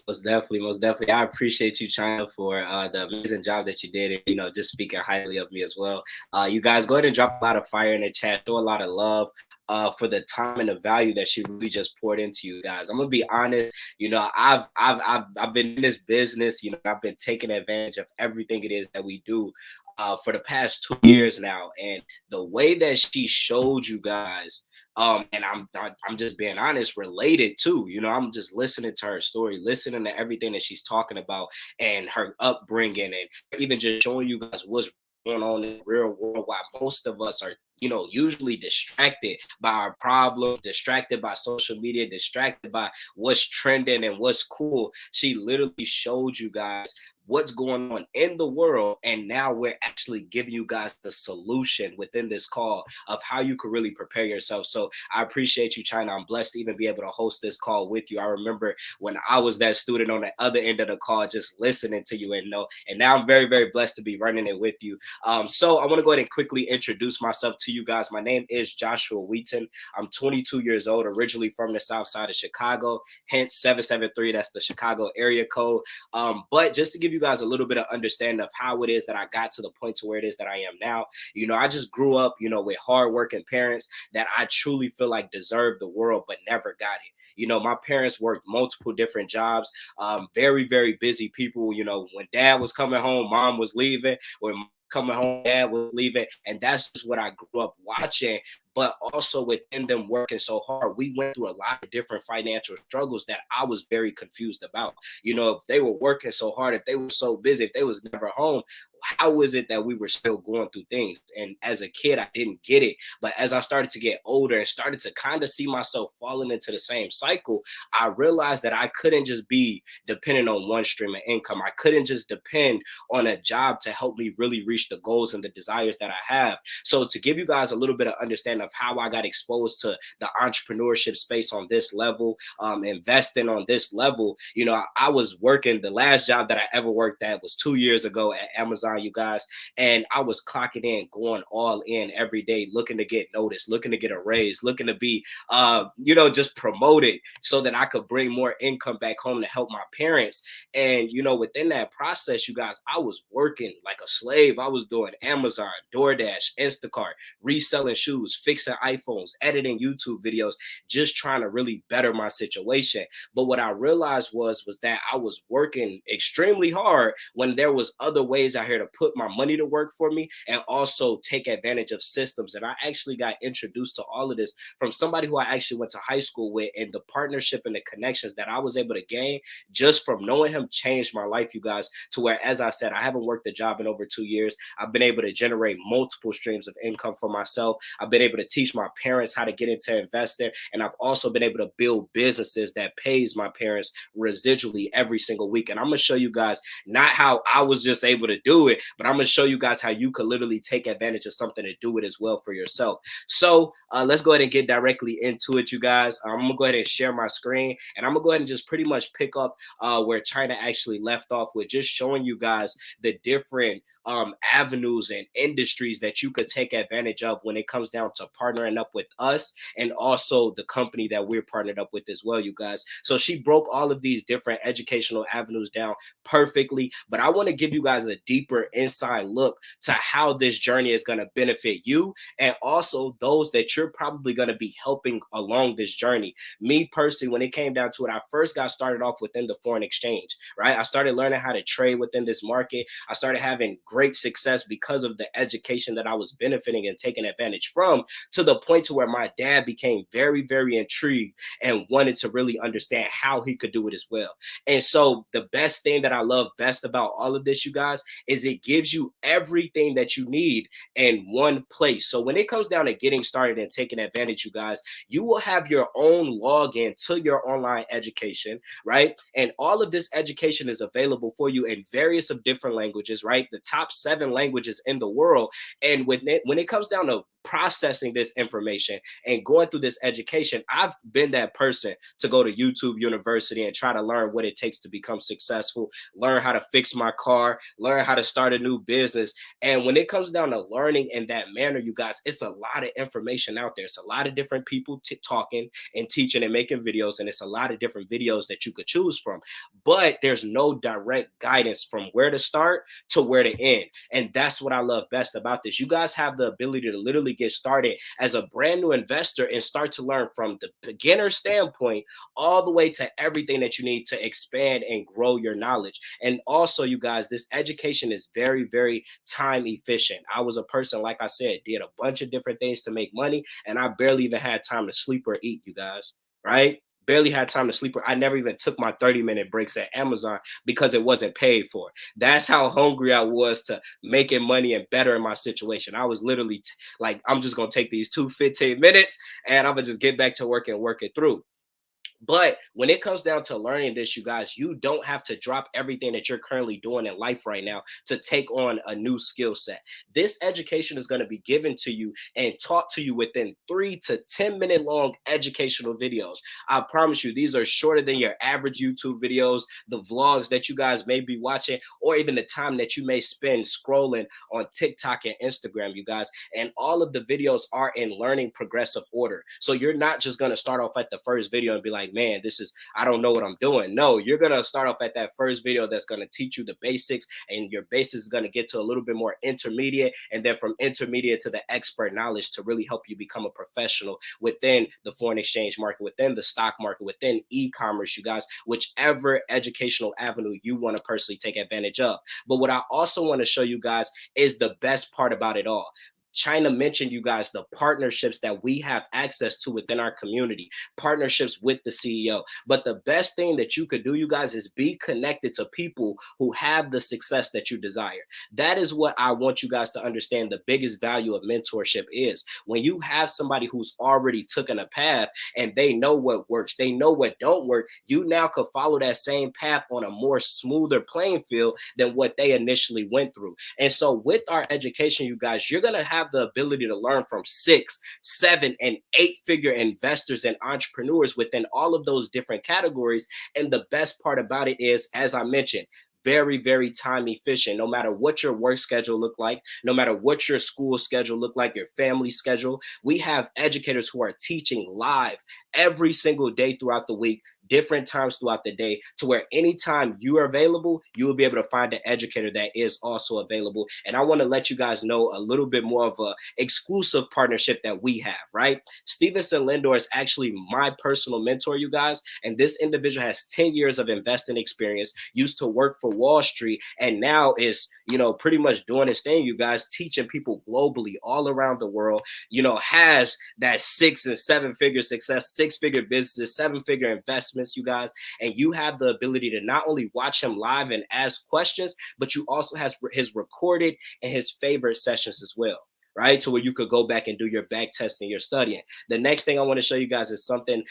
Most definitely. I appreciate you, China, for the amazing job that you did, and just speaking highly of me as well. You guys go ahead and drop a lot of fire in the chat, show a lot of love. for the time and the value that she really just poured into you guys. I'm gonna be honest, I've been in this business, I've been taking advantage of everything it is that we do for the past 2 years now, and the way that she showed you guys. And I'm just being honest, related to, I'm just listening to her story, listening to everything that she's talking about and her upbringing, and even just showing you guys what's going on in the real world, why most of us are usually distracted by our problems, distracted by social media, distracted by what's trending and what's cool. She literally showed you guys what's going on in the world, and now we're actually giving you guys the solution within this call of how you could really prepare yourself. So I appreciate you, China. I'm blessed to even be able to host this call with you. I remember when I was that student on the other end of the call, just listening to you, and now I'm very, very blessed to be running it with you. So I want to go ahead and quickly introduce myself to you guys. My name is Joshua Wheaton. I'm 22 years old, originally from the south side of Chicago, hence 773. That's the Chicago area code. But just to give you guys a little bit of understanding of how it is that I got to the point to where it is that I am now, I just grew up, with hardworking parents that I truly feel like deserved the world, but never got it. My parents worked multiple different jobs, very, very busy people. When dad was coming home, mom was leaving. When coming home, dad was leaving. And that's just what I grew up watching. But also within them working so hard, we went through a lot of different financial struggles that I was very confused about. If they were working so hard, if they were so busy, if they was never home, how is it that we were still going through things? And as a kid, I didn't get it. But as I started to get older and started to kind of see myself falling into the same cycle, I realized that I couldn't just be dependent on one stream of income. I couldn't just depend on a job to help me really reach the goals and the desires that I have. So to give you guys a little bit of understanding of how I got exposed to the entrepreneurship space on this level, investing on this level, I was working, the last job that I ever worked at was 2 years ago at Amazon, you guys. And I was clocking in, going all in every day, looking to get noticed, looking to get a raise, looking to be, just promoted so that I could bring more income back home to help my parents. And, within that process, you guys, I was working like a slave. I was doing Amazon, DoorDash, Instacart, reselling shoes, fixing iPhones, editing YouTube videos, just trying to really better my situation. But what I realized was that I was working extremely hard when there was other ways out here to put my money to work for me and also take advantage of systems. And I actually got introduced to all of this from somebody who I actually went to high school with, and the partnership and the connections that I was able to gain just from knowing him changed my life, you guys, to where, as I said, I haven't worked a job in over 2 years. I've been able to generate multiple streams of income for myself. I've been able to teach my parents how to get into investing, and I've also been able to build businesses that pays my parents residually every single week. And I'm going to show you guys not how I was just able to do it, but I'm going to show you guys how you could literally take advantage of something to do it as well for yourself. So let's go ahead and get directly into it, you guys. I'm going to go ahead and share my screen, and I'm going to go ahead and just pretty much pick up where China actually left off with, just showing you guys the different avenues and industries that you could take advantage of when it comes down to partnering up with us and also the company that we're partnered up with as well, you guys. So she broke all of these different educational avenues down perfectly, but I want to give you guys a deeper inside look to how this journey is going to benefit you and also those that you're probably going to be helping along this journey. Me personally, when it came down to it, I first got started off within the foreign exchange, right? I started learning how to trade within this market. I started having great success because of the education that I was benefiting and taking advantage from, to the point to where my dad became very, very intrigued and wanted to really understand how he could do it as well. And so the best thing that I love best about all of this, you guys, is it gives you everything that you need in one place. So when it comes down to getting started and taking advantage, you guys, you will have your own login to your online education, right? And all of this education is available for you in various of different languages, right? The top 7 languages in the world. And when it comes down to processing this information and going through this education, I've been that person to go to YouTube University and try to learn what it takes to become successful, learn how to fix my car, learn how to start a new business. And when it comes down to learning in that manner, you guys, it's a lot of information out there. It's a lot of different people talking and teaching and making videos, and it's a lot of different videos that you could choose from. But there's no direct guidance from where to start to where to end. And that's what I love best about this. You guys have the ability to literally get started as a brand new investor and start to learn from the beginner standpoint all the way to everything that you need to expand and grow your knowledge. And also, you guys, this education is very, very time efficient. I was a person, like I said, did a bunch of different things to make money, and I barely even had time to sleep or eat, you guys, right? Barely had time to sleep. I never even took my 30-minute breaks at Amazon because it wasn't paid for. That's how hungry I was to making money and bettering my situation. I was literally like, I'm just going to take these 15 minutes and I'm going to just get back to work and work it through. But when it comes down to learning this, you guys, you don't have to drop everything that you're currently doing in life right now to take on a new skill set. This education is going to be given to you and taught to you within 3 to 10 minute long educational videos. I promise you, these are shorter than your average YouTube videos, the vlogs that you guys may be watching, or even the time that you may spend scrolling on TikTok and Instagram, you guys. And all of the videos are in learning progressive order. So you're not just going to start off at the first video and be like, man, I don't know what I'm doing. No, you're going to start off at that first video that's going to teach you the basics, and your basics is going to get to a little bit more intermediate, and then from intermediate to the expert knowledge to really help you become a professional within the foreign exchange market, within the stock market, within e-commerce, you guys, whichever educational avenue you want to personally take advantage of. But what I also want to show you guys is the best part about it all. China mentioned, you guys, the partnerships that we have access to within our community, partnerships with the CEO. But the best thing that you could do, you guys, is be connected to people who have the success that you desire. That is what I want you guys to understand the biggest value of mentorship is. When you have somebody who's already taken a path and they know what works, they know what don't work, you now could follow that same path on a more smoother playing field than what they initially went through. And so with our education, you guys, you're going to have the ability to learn from 6, 7, and 8-figure investors and entrepreneurs within all of those different categories. And the best part about it is, as I mentioned, very, very time efficient. No matter what your work schedule look like, no matter what your school schedule look like, your family schedule, we have educators who are teaching live every single day throughout the week, different times throughout the day, to where anytime you are available, you will be able to find an educator that is also available. And I want to let you guys know a little bit more of a exclusive partnership that we have, right? Stevenson Lindor is actually my personal mentor, you guys. And this individual has 10 years of investing experience, used to work for Wall Street, and now is, pretty much doing his thing, you guys, teaching people globally all around the world, has that 6 and 7-figure success, 6-figure businesses, 7-figure investments, you guys. And you have the ability to not only watch him live and ask questions, but you also have his recorded and his favorite sessions as well, right? To where you could go back and do your back testing, your studying. The next thing I want to show you guys is something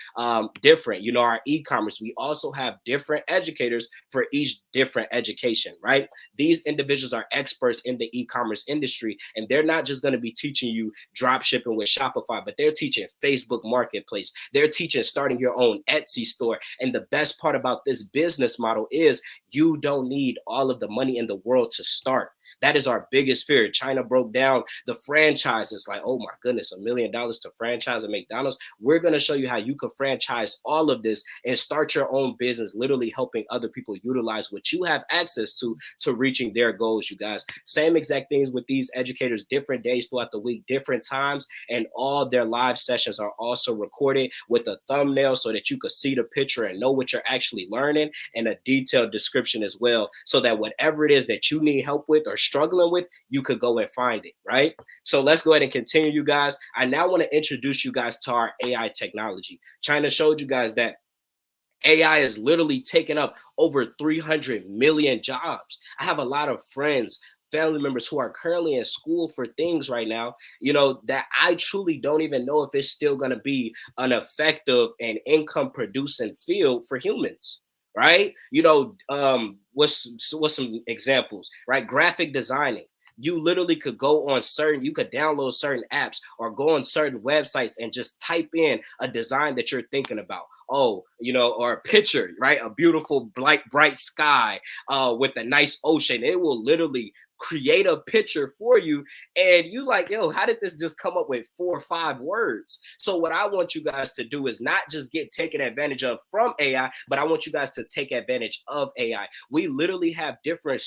different. Our e-commerce, we also have different educators for each different education, right? These individuals are experts in the e-commerce industry, and they're not just going to be teaching you drop shipping with Shopify, but they're teaching Facebook Marketplace. They're teaching starting your own Etsy store. And the best part about this business model is you don't need all of the money in the world to start. That is our biggest fear. China broke down the franchises. Like, oh my goodness, $1 million to franchise a McDonald's. We're going to show you how you can franchise all of this and start your own business, literally helping other people utilize what you have access to reaching their goals, you guys. Same exact things with these educators, different days throughout the week, different times, and all their live sessions are also recorded with a thumbnail so that you could see the picture and know what you're actually learning, and a detailed description as well, so that whatever it is that you need help with or struggling with, you could go and find it, right? So let's go ahead and continue, you guys. I now want to introduce you guys to our AI technology. China showed you guys that AI is literally taking up over 300 million jobs. I have a lot of friends, family members who are currently in school for things right now, that I truly don't even know if it's still going to be an effective and income producing field for humans. Right? What's some examples, right? Graphic designing. You literally could you could download certain apps or go on certain websites and just type in a design that you're thinking about. Or a picture, right? A beautiful, bright sky with a nice ocean. It will literally create a picture for you, and you like, yo, how did this just come up with 4 or 5 words? So what I want you guys to do is not just get taken advantage of from AI, but I want you guys to take advantage of AI. We literally have different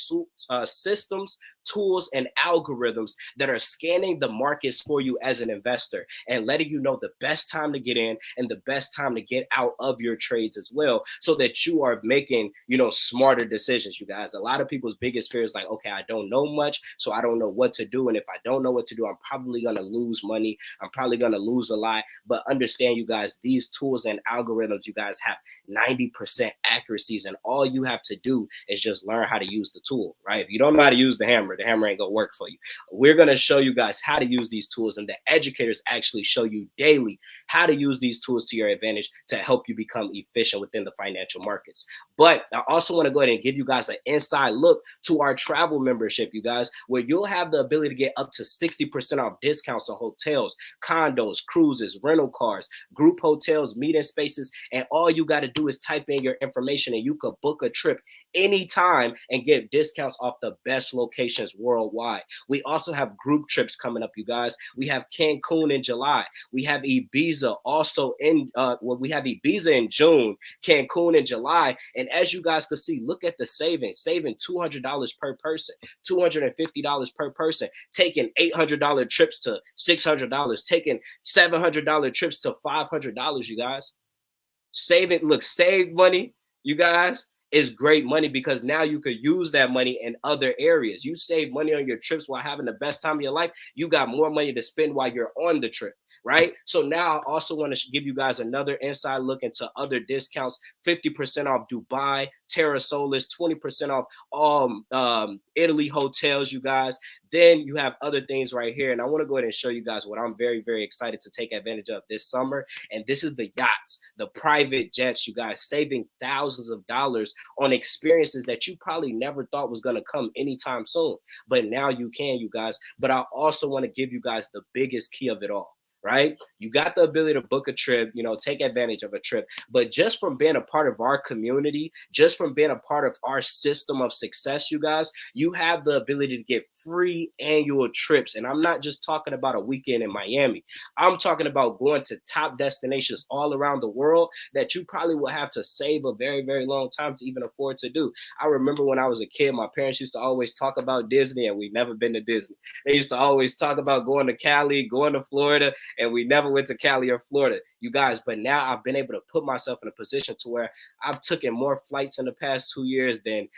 systems, tools and algorithms that are scanning the markets for you as an investor and letting you know the best time to get in and the best time to get out of your trades as well, so that you are making, smarter decisions. You guys, a lot of people's biggest fear is like, okay, I don't know much, so I don't know what to do. And if I don't know what to do, I'm probably going to lose money. I'm probably going to lose a lot. But understand, you guys, these tools and algorithms, you guys, have 90% accuracies, and all you have to do is just learn how to use the tool, right? If you don't know how to use the hammer ain't gonna work for you. We're gonna show you guys how to use these tools, and the educators actually show you daily how to use these tools to your advantage to help you become efficient within the financial markets. But I also want to go ahead and give you guys an inside look to our travel membership, you guys, where you'll have the ability to get up to 60% off discounts on hotels, condos, cruises, rental cars, group hotels, meeting spaces, and all you got to do is type in your information and you could book a trip anytime and get discounts off the best locations worldwide. We also have group trips coming up, you guys. We have Cancun in July. We have Ibiza also in we have Ibiza in June, Cancun in July. And as you guys can see, look at the saving $200 per person, $250 per person, taking $800 trips to $600, taking $700 trips to $500, you guys. Save money, you guys, is great money, because now you could use that money in other areas. You save money on your trips while having the best time of your life. You got more money to spend while you're on the trip, right? So now I also want to give you guys another inside look into other discounts: 50% off Dubai, Terra Solis, 20% off all Italy hotels, you guys. Then you have other things right here. And I want to go ahead and show you guys what I'm very, very excited to take advantage of this summer. And this is the yachts, the private jets, you guys, saving thousands of dollars on experiences that you probably never thought was going to come anytime soon. But now you can, you guys. But I also want to give you guys the biggest key of it all. Right? You got the ability to book a trip, take advantage of a trip. But just from being a part of our community, just from being a part of our system of success, you guys, you have the ability to get free annual trips. And I'm not just talking about a weekend in Miami. I'm talking about going to top destinations all around the world that you probably will have to save a very, very long time to even afford to do. I remember when I was a kid, my parents used to always talk about Disney, and we've never been to Disney. They used to always talk about going to Cali, going to Florida, and we never went to Cali or Florida, you guys. But now I've been able to put myself in a position to where I've taken more flights in the past 2 years than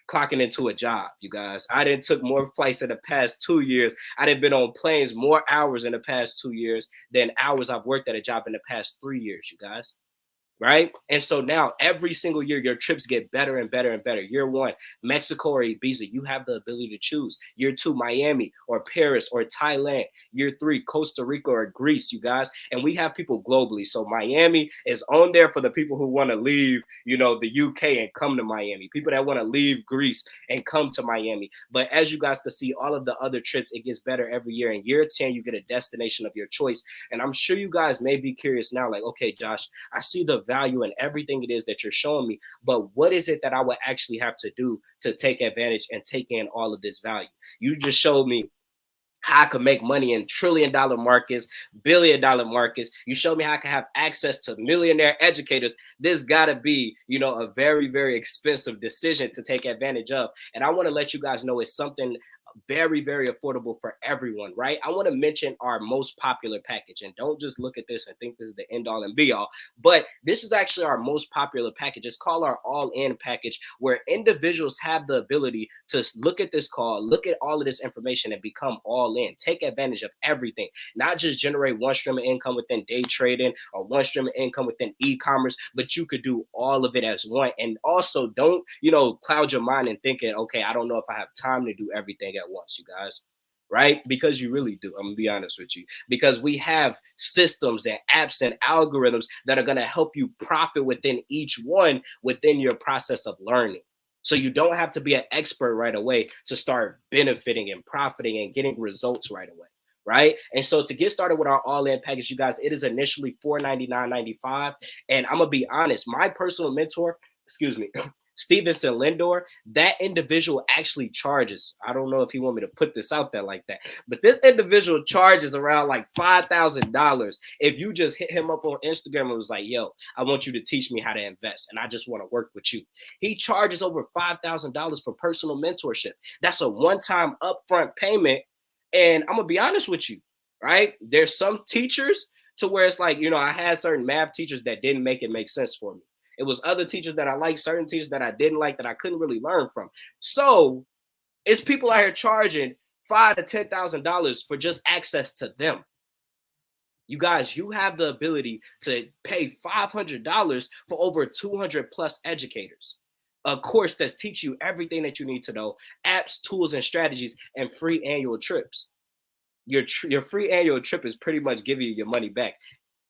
clocking into a job, you guys. I didn't took more flights in the past 2 years. I didn't been on planes more hours in the past 2 years than hours I've worked at a job in the past 3 years, you guys. Right? And so now every single year, your trips get better and better and better. Year one, Mexico or Ibiza, you have the ability to choose. Year two, Miami or Paris or Thailand. Year three, Costa Rica or Greece, you guys. And we have people globally. So Miami is on there for the people who want to leave, the UK and come to Miami. People that want to leave Greece and come to Miami. But as you guys can see, all of the other trips, it gets better every year. In year 10, you get a destination of your choice. And I'm sure you guys may be curious now, like, okay, Josh, I see the value in everything it is that you're showing me, but what is it that I would actually have to do to take advantage and take in all of this value? You just showed me how I could make money in $1 trillion markets, $1 billion markets. You showed me how I could have access to millionaire educators. This got to be, a very, very expensive decision to take advantage of. And I want to let you guys know it's something very, very affordable for everyone, right? I want to mention our most popular package, and don't just look at this and think this is the end all and be all, but this is actually our most popular package. It's called our all-in package, where individuals have the ability to look at this call, look at all of this information, and become all in. Take advantage of everything, not just generate one stream of income within day trading or one stream of income within e-commerce, but you could do all of it as one. And also don't, cloud your mind and thinking, okay, I don't know if I have time to do everything at once, you guys, right? Because you really do. I'm gonna be honest with you, because we have systems and apps and algorithms that are going to help you profit within each one within your process of learning. So you don't have to be an expert right away to start benefiting and profiting and getting results right away. Right. And so to get started with our all-in package, you guys, it is initially $499.95. And I'm gonna be honest, my personal mentor, excuse me, Stevenson Lindor, that individual actually charges. I don't know if he want me to put this out there like that, but this individual charges around like $5,000 if you just hit him up on Instagram and was like, yo, I want you to teach me how to invest and I just want to work with you. He charges over $5,000 for personal mentorship. That's a one-time upfront payment. And I'm gonna be honest with you, right? There's some teachers to where it's like, I had certain math teachers that didn't make it make sense for me. It was other teachers that I liked, certain teachers that I didn't like, that I couldn't really learn from. So it's people out here charging $5,000 to $10,000 for just access to them. You guys, you have the ability to pay $500 for over 200 plus educators. A course that's teach you everything that you need to know, apps, tools, and strategies, and free annual trips. Your free annual trip is pretty much giving you your money back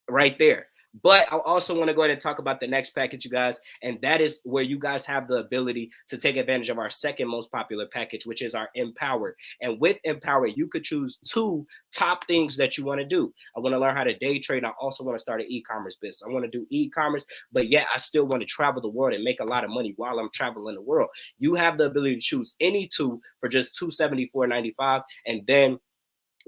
right there. But I also want to go ahead and talk about the next package, you guys, and that is where you guys have the ability to take advantage of our second most popular package, which is our Empowered. And with Empowered, you could choose 2 top things that you want to do. I want to learn how to day trade. I also want to start an e-commerce business. I want to do e-commerce, but yet I still want to travel the world and make a lot of money while I'm traveling the world. You have the ability to choose any 2 for just $274.95, and then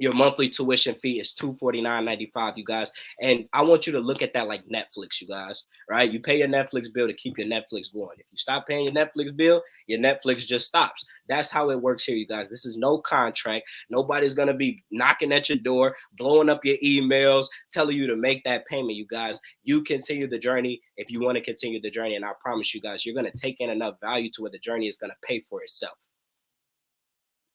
your monthly tuition fee is $249.95, you guys. And I want you to look at that like Netflix, you guys, right? You pay your Netflix bill to keep your Netflix going. If you stop paying your Netflix bill, your Netflix just stops. That's how it works here, you guys. This is no contract. Nobody's going to be knocking at your door, blowing up your emails, telling you to make that payment, you guys. You continue the journey if you want to continue the journey. And I promise you guys, you're going to take in enough value to where the journey is going to pay for itself.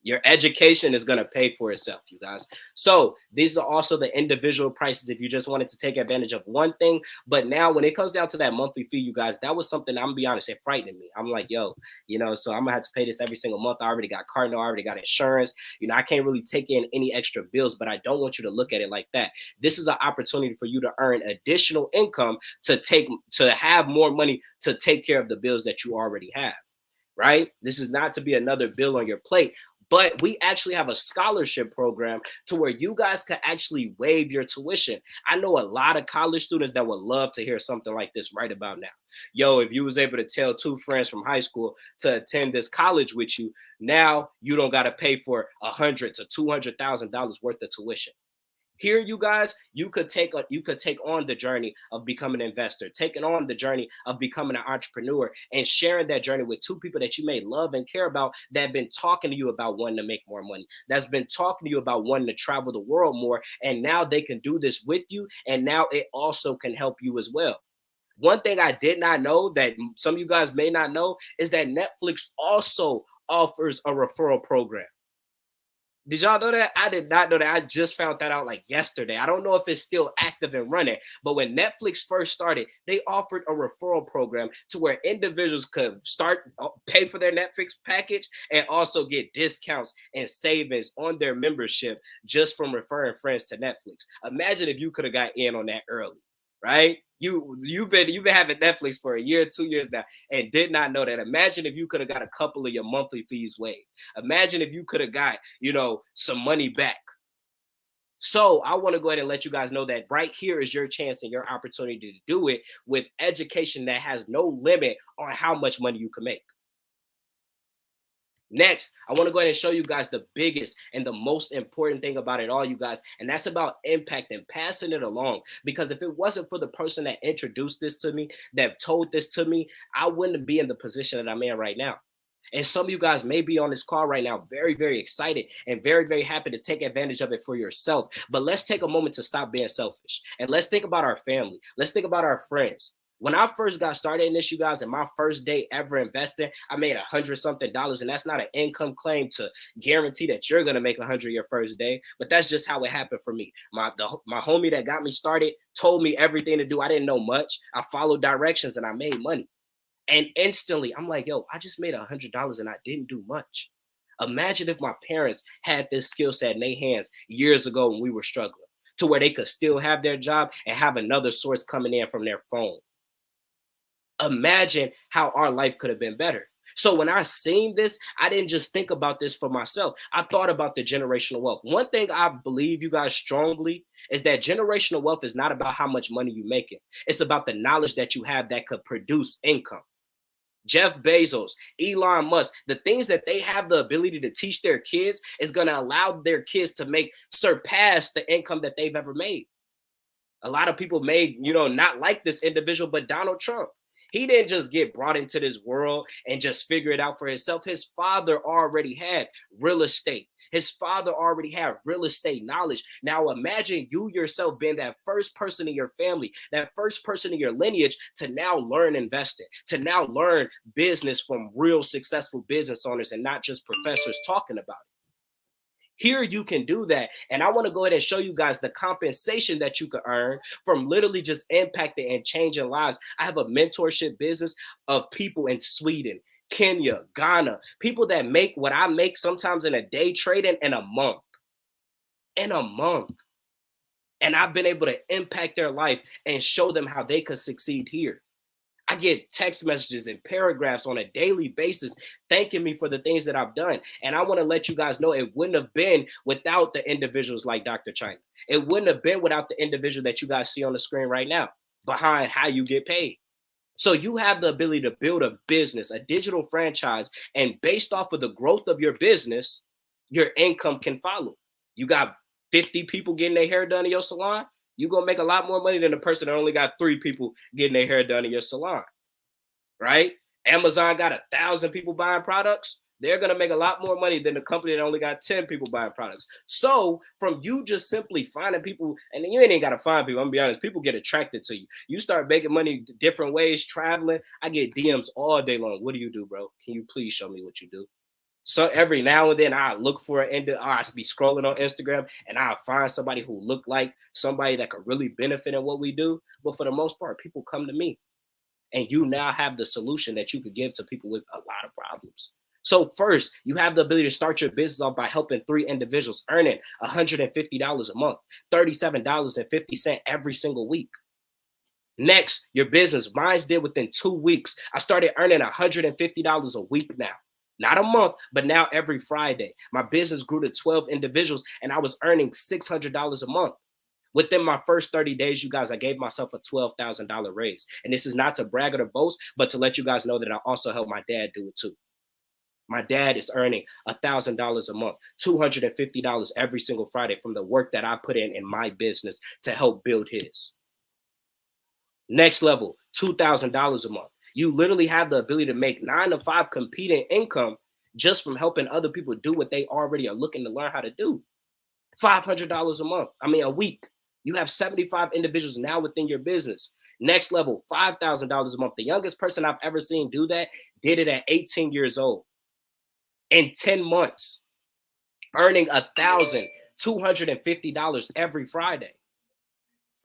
Your education is going to pay for itself, you guys. So these are also the individual prices if you just wanted to take advantage of one thing. But now when it comes down to that monthly fee, you guys, that was something, I'm gonna be honest, it frightened me. I'm like, yo, so I'm gonna have to pay this every single month. I already got Cardinal, I already got insurance. I can't really take in any extra bills, but I don't want you to look at it like that. This is an opportunity for you to earn additional income to have more money to take care of the bills that you already have, right? This is not to be another bill on your plate. But we actually have a scholarship program to where you guys can actually waive your tuition. I know a lot of college students that would love to hear something like this right about now. Yo, if you was able to tell 2 friends from high school to attend this college with you, now you don't got to pay for $100,000 to $200,000 worth of tuition. Here, you guys, you could take on the journey of becoming an investor, taking on the journey of becoming an entrepreneur, and sharing that journey with 2 people that you may love and care about, that have been talking to you about wanting to make more money, that's been talking to you about wanting to travel the world more, and now they can do this with you, and now it also can help you as well. One thing I did not know that some of you guys may not know is that Netflix also offers a referral program. Did y'all know that? I did not know that. I just found that out like yesterday. I don't know if it's still active and running, but when Netflix first started, they offered a referral program to where individuals could pay for their Netflix package and also get discounts and savings on their membership just from referring friends to Netflix. Imagine if you could have got in on that early, right? You've been having Netflix for a year, 2 years now, and did not know that. Imagine if you could have got a couple of your monthly fees waived. Imagine if you could have got, some money back. So I want to go ahead and let you guys know that right here is your chance and your opportunity to do it with education that has no limit on how much money you can make. Next, I want to go ahead and show you guys the biggest and the most important thing about it all, you guys, and that's about impact and passing it along. Because if it wasn't for the person that introduced this to me, that told this to me, I wouldn't be in the position that I'm in right now. And some of you guys may be on this call right now, very, very excited and very, very happy to take advantage of it for yourself. But let's take a moment to stop being selfish. And let's think about our family. Let's think about our friends. When I first got started in this, you guys, in my first day ever investing, I made $100-something, and that's not an income claim to guarantee that you're gonna make 100 your first day, but that's just how it happened for me. My homie that got me started told me everything to do. I didn't know much. I followed directions and I made money. And instantly, I'm like, yo, I just made $100 and I didn't do much. Imagine if my parents had this skill set in their hands years ago when we were struggling, to where they could still have their job and have another source coming in from their phone. Imagine how our life could have been better. So when I seen this, I didn't just think about this for myself. I thought about the generational wealth. One thing I believe, you guys, strongly is that generational wealth is not about how much money you're making. It's about the knowledge that you have that could produce income. Jeff Bezos, Elon Musk, the things that they have the ability to teach their kids is going to allow their kids to surpass the income that they've ever made. A lot of people may, not like this individual, but Donald Trump, he didn't just get brought into this world and just figure it out for himself. His father already had real estate. His father already had real estate knowledge. Now imagine you yourself being that first person in your family, that first person in your lineage to now learn investing, to now learn business from real successful business owners and not just professors talking about it. Here you can do that. And I want to go ahead and show you guys the compensation that you can earn from literally just impacting and changing lives. I have a mentorship business of people in Sweden, Kenya, Ghana, people that make what I make sometimes in a day trading in a month. In a month. And I've been able to impact their life and show them how they could succeed here. I get text messages and paragraphs on a daily basis thanking me for the things that I've done. And I want to let you guys know it wouldn't have been without the individuals like Dr. China. It wouldn't have been without the individual that you guys see on the screen right now behind how you get paid. So you have the ability to build a business, a digital franchise, and based off of the growth of your business, your income can follow. You got 50 people getting their hair done in your salon, you're going to make a lot more money than the person that only got 3 people getting their hair done in your salon, right? Amazon got 1,000 people buying products. They're going to make a lot more money than the company that only got 10 people buying products. So from you just simply finding people, and you ain't got to find people, I'm going to be honest, people get attracted to you. You start making money different ways, traveling. I get DMs all day long. What do you do, bro? Can you please show me what you do? So every now and then I look for an end. I be scrolling on Instagram and I'll find somebody who look like somebody that could really benefit in what we do. But for the most part, people come to me, and you now have the solution that you could give to people with a lot of problems. So first, you have the ability to start your business off by helping 3 individuals earning $150 a month, $37.50 every single week. Next, your business. Mine's did within 2 weeks. I started earning $150 a week now. Not a month, but now every Friday. My business grew to 12 individuals and I was earning $600 a month. Within my first 30 days, you guys, I gave myself a $12,000 raise. And this is not to brag or to boast, but to let you guys know that I also helped my dad do it too. My dad is earning $1,000 a month, $250 every single Friday from the work that I put in my business to help build his. Next level, $2,000 a month. You literally have the ability to make 9 to 5 competing income just from helping other people do what they already are looking to learn how to do. $500 a week. You have 75 individuals now within your business. Next level, $5,000 a month. The youngest person I've ever seen do that did it at 18 years old. In 10 months, earning $1,250 every Friday.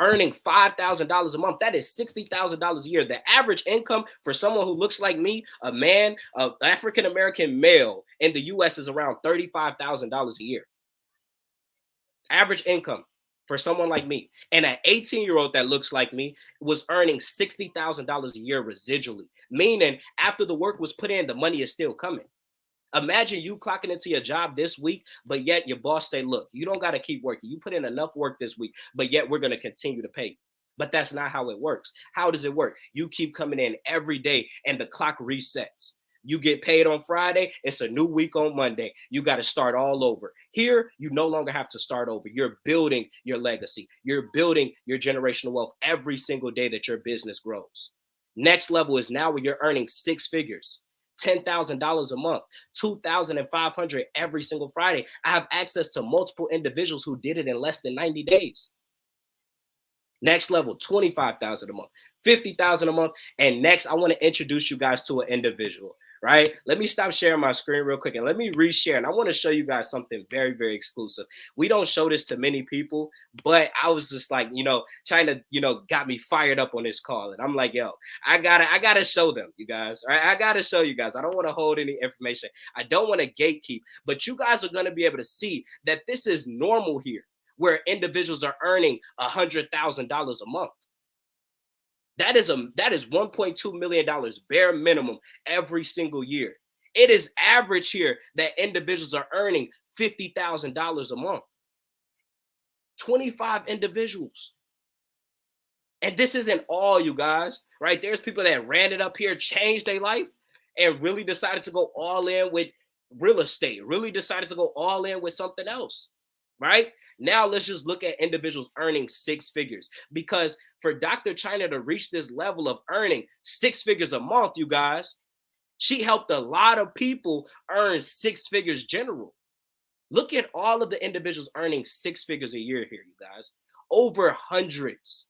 Earning $5,000 a month. That is $60,000 a year. The average income for someone who looks like me, a man, an African-American male in the US is around $35,000 a year. Average income for someone like me. And an 18-year-old that looks like me was earning $60,000 a year residually, meaning after the work was put in, the money is still coming. Imagine you clocking into your job this week, but yet your boss say, look, you don't got to keep working. You put in enough work this week, but yet we're going to continue to pay you. But that's not how it works. How does it work? You keep coming in every day and the clock resets. You get paid on Friday. It's a new week on Monday. You got to start all over. Here, you no longer have to start over. You're building your legacy. You're building your generational wealth every single day that your business grows. Next level is now where you're earning 6 figures. $10,000 a month, $2,500 every single Friday. I have access to multiple individuals who did it in less than 90 days. Next level, $25,000 a month, $50,000 a month. And next, I want to introduce you guys to an individual, right? Let me stop sharing my screen real quick and let me reshare. And I want to show you guys something very, very exclusive. We don't show this to many people, but I was just like, China, got me fired up on this call. And I'm like, yo, I gotta show them, you guys. All right, I gotta show you guys. I don't want to hold any information. I don't want to gatekeep, but you guys are going to be able to see that this is normal here, where individuals are earning $100,000 a month. That is $1.2 million bare minimum every single year. It is average here that individuals are earning $50,000 a month. 25 individuals. And this isn't all, you guys, right? There's people that ran it up here, changed their life. and really decided to go all in with real estate, really decided to go all in with something else, right? Now let's just look at individuals earning six figures, because for Dr. China to reach this level of earning six figures a month, you guys, she helped a lot of people earn six figures general. Look at all of the individuals earning six figures a year here, you guys, over hundreds.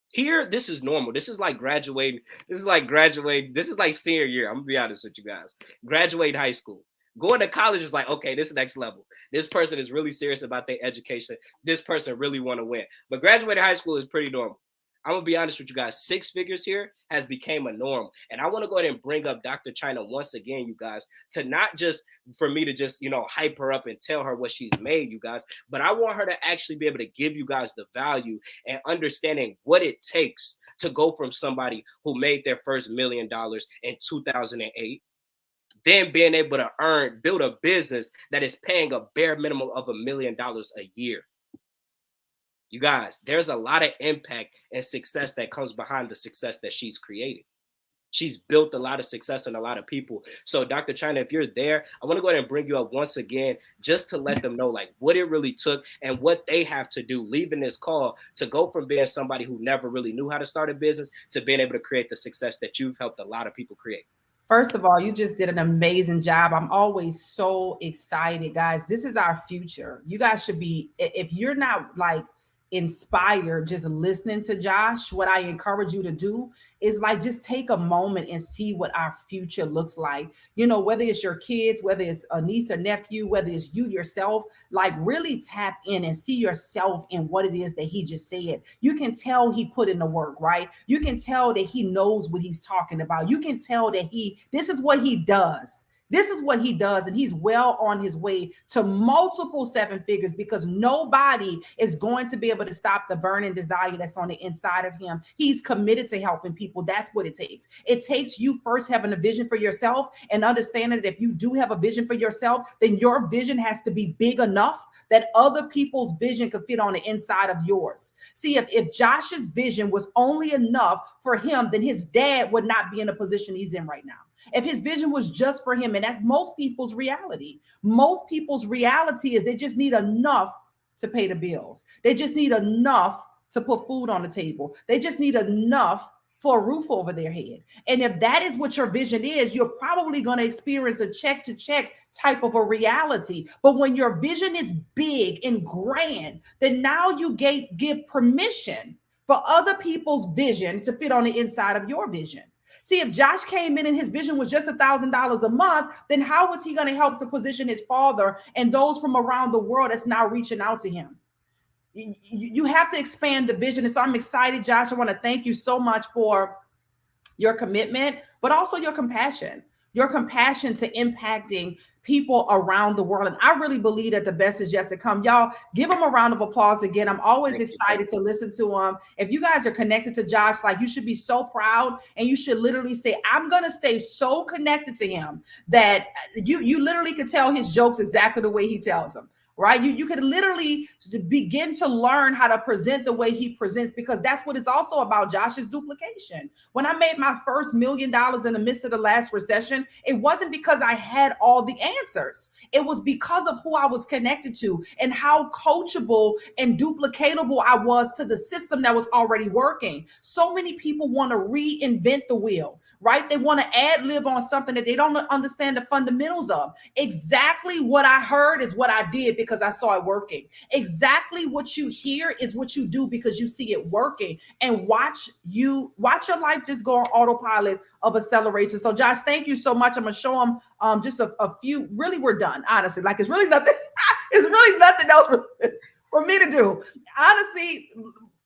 Here, this is normal. This is like graduating. This is like graduating. This is like senior year. I'm gonna be honest with you guys. Graduate high school. Going to college is like, okay, this is next level. This person is really serious about their education. This person really want to win. But graduating high school is pretty normal. I'm gonna be honest with you guys. Six figures here has become a norm, and I want to go ahead and bring up Dr. China once again, you guys, to not just for me to just hype her up and tell her what she's made, you guys, but I want her to actually be able to give you guys the value and understanding what it takes to go from somebody who made their first $1 million in 2008, then being able to build a business that is paying a bare minimum of $1 million a year. You guys, there's a lot of impact and success that comes behind the success that she's created. She's built a lot of success in a lot of people. So Dr. China, if you're there, I want to go ahead and bring you up once again, just to let them know like what it really took and what they have to do, leaving this call to go from being somebody who never really knew how to start a business to being able to create the success that you've helped a lot of people create. First of all, you just did an amazing job. I'm always so excited, guys. This is our future. You guys should be, if you're not like inspired just listening to Josh, what I encourage you to do is like just take a moment and see what our future looks like. Whether it's your kids, whether it's a niece or nephew, whether it's you yourself, like really tap in and see yourself in what it is that he just said. You can tell he put in the work, right? You can tell that he knows what he's talking about. You can tell that this is what he does. This is what he does, and he's well on his way to multiple seven figures, because nobody is going to be able to stop the burning desire that's on the inside of him. He's committed to helping people. That's what it takes. It takes you first having a vision for yourself and understanding that if you do have a vision for yourself, then your vision has to be big enough that other people's vision could fit on the inside of yours. See, if Josh's vision was only enough for him, then his dad would not be in the position he's in right now. If his vision was just for him, and that's most people's reality. Most people's reality is they just need enough to pay the bills. They just need enough to put food on the table. They just need enough for a roof over their head. And if that is what your vision is, you're probably going to experience a check to check type of a reality. But when your vision is big and grand, then now you give permission for other people's vision to fit on the inside of your vision. See, if Josh came in and his vision was just $1,000 a month, then how was he going to help to position his father and those from around the world that's now reaching out to him? You have to expand the vision. And so I'm excited, Josh. I want to thank you so much for your commitment, but also your compassion to impacting people around the world. And I really believe that the best is yet to come. Y'all, give him a round of applause again. I'm always excited to listen to him. If you guys are connected to Josh, like, you should be so proud, and you should literally say, I'm going to stay so connected to him that you literally could tell his jokes exactly the way he tells them. Right? You could literally begin to learn how to present the way he presents, because that's what it's also about, Josh's duplication. When I made my first $1 million in the midst of the last recession, it wasn't because I had all the answers. It was because of who I was connected to and how coachable and duplicatable I was to the system that was already working. So many people want to reinvent the wheel. Right? They want to ad lib on something that they don't understand the fundamentals of. Exactly what I heard is what I did because I saw it working. Exactly what you hear is what you do because you see it working. And watch your life just go on autopilot of acceleration. So Josh, thank you so much. I'm gonna show them just a few. Really, we're done. Honestly, like, it's really nothing. It's really nothing else for me to do.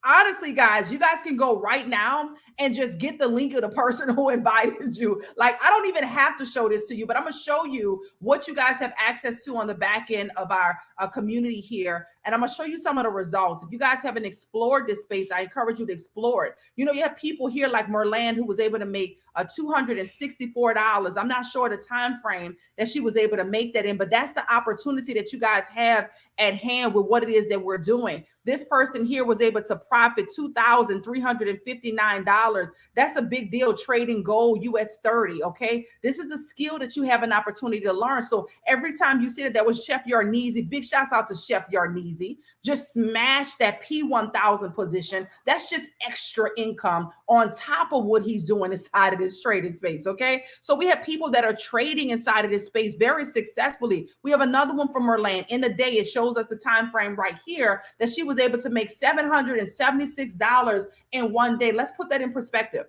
Honestly, guys, you guys can go right now and just get the link of the person who invited you. Like, I don't even have to show this to you, but I'm going to show you what you guys have access to on the back end of our community here and I'm going to show you some of the results. If you guys haven't explored this space, I encourage you to explore it. You know, you have people here like Merlan who was able to make $264. I'm not sure the time frame that she was able to make that in, but that's the opportunity that you guys have at hand with what it is that we're doing. This person here was able to profit $2,359. That's a big deal, trading gold US 30. Okay, this is the skill that you have an opportunity to learn. So every time you see that was Chef Yarneezy, big shouts out to Chef Yarneezy, just smash that P1000 position. That's just extra income on top of what he's doing inside of this trading space. Okay, so we have people that are trading inside of this space very successfully. We have another one from Merlan. In the day, it shows us the time frame right here that she was able to make $776 in one day. Let's put that in perspective.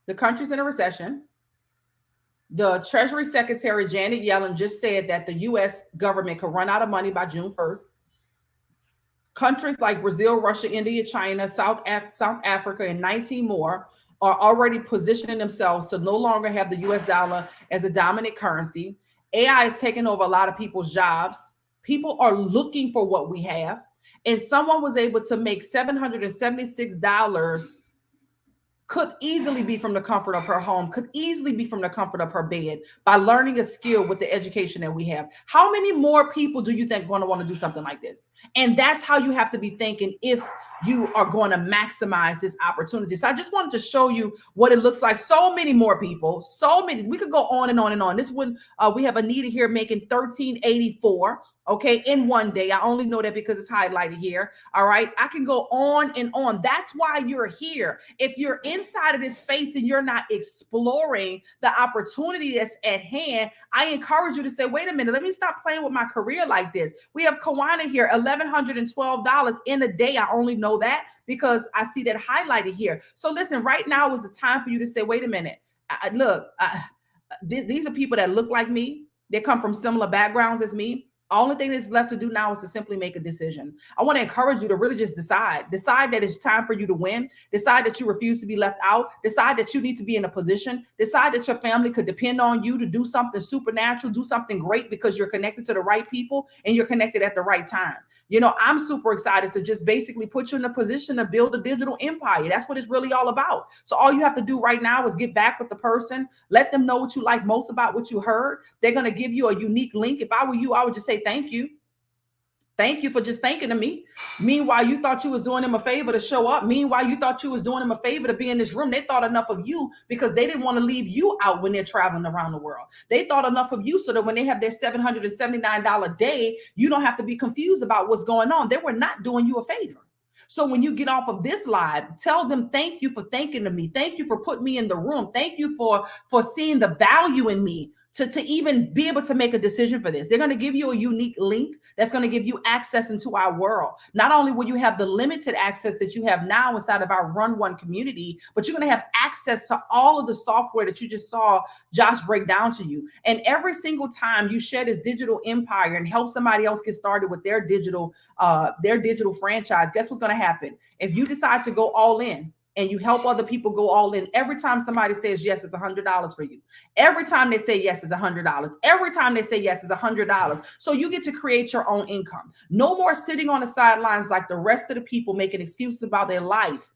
The country's in a recession. The Treasury Secretary, Janet Yellen, just said that the U.S. government could run out of money by June 1st. Countries like Brazil, Russia, India, China, South Africa, and 19 more are already positioning themselves to no longer have the U.S. dollar as a dominant currency. AI is taking over a lot of people's jobs. People are looking for what we have. And someone was able to make $776, could easily be from the comfort of her home, could easily be from the comfort of her bed by learning a skill with the education that we have. How many more people do you think are going to want to do something like this? And that's how you have to be thinking if you are going to maximize this opportunity. So I just wanted to show you what it looks like. So many more people, so many. We could go on and on and on. This one, we have Anita here making $1,384. Okay, in one day. I only know that because it's highlighted here. All right, I can go on and on. That's why you're here. If you're inside of this space and you're not exploring the opportunity that's at hand, I encourage you to say, wait a minute, let me stop playing with my career like this. We have Kawana here, $1,112 in a day. I only know that because I see that highlighted here. So listen, right now is the time for you to say, wait a minute, these are people that look like me. They come from similar backgrounds as me. Only thing that's left to do now is to simply make a decision. I want to encourage you to really just decide that it's time for you to win. Decide that you refuse to be left out. Decide that you need to be in a position. Decide that your family could depend on you to do something supernatural, do something great because you're connected to the right people and you're connected at the right time. You know, I'm super excited to just basically put you in a position to build a digital empire. That's what it's really all about. So all you have to do right now is get back with the person, let them know what you like most about what you heard. They're going to give you a unique link. If I were you, I would just say, thank you. Thank you for just thinking of me. Meanwhile, you thought you was doing them a favor to show up. Meanwhile, you thought you was doing them a favor to be in this room. They thought enough of you because they didn't want to leave you out when they're traveling around the world. They thought enough of you so that when they have their $779 day, you don't have to be confused about what's going on. They were not doing you a favor. So when you get off of this live, tell them, thank you for thinking of me. Thank you for putting me in the room. Thank you for seeing the value in me. To even be able to make a decision for this. They're going to give you a unique link that's going to give you access into our world. Not only will you have the limited access that you have now inside of our Run One community, but you're going to have access to all of the software that you just saw Josh break down to you. And every single time you share this digital empire and help somebody else get started with their digital franchise, guess what's going to happen? If you decide to go all in, and you help other people go all in, every time somebody says yes, it's $100 for you. Every time they say yes, it's $100. Every time they say yes, it's $100. So you get to create your own income. No more sitting on the sidelines like the rest of the people making excuses about their life.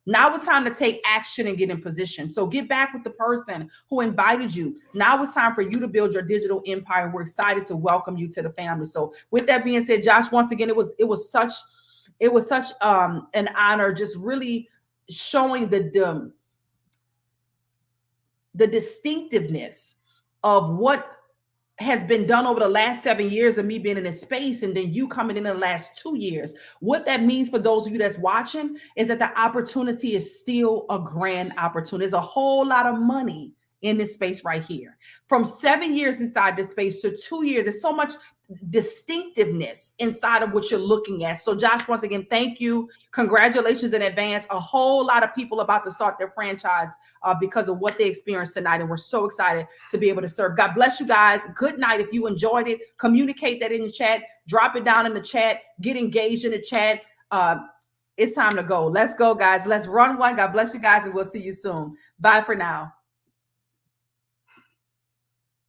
Now it's time to take action and get in position. So get back with the person who invited you. Now it's time for you to build your digital empire. We're excited to welcome you to the family. So with that being said, Josh, once again, it was such an honor, just really showing the distinctiveness of what has been done over the last 7 years of me being in this space, and then you coming in the last 2 years. What that means for those of you that's watching is that the opportunity is still a grand opportunity. There's a whole lot of money in this space right here. From 7 years inside this space to 2 years, there's so much distinctiveness inside of what you're looking at. So Josh, once again, thank you. Congratulations in advance. A whole lot of people about to start their franchise because of what they experienced tonight. And we're so excited to be able to serve. God bless you guys. Good night. If you enjoyed it, communicate that in the chat, drop it down in the chat, get engaged in the chat. It's time to go. Let's go, guys. Let's run one. God bless you guys. And we'll see you soon. Bye for now.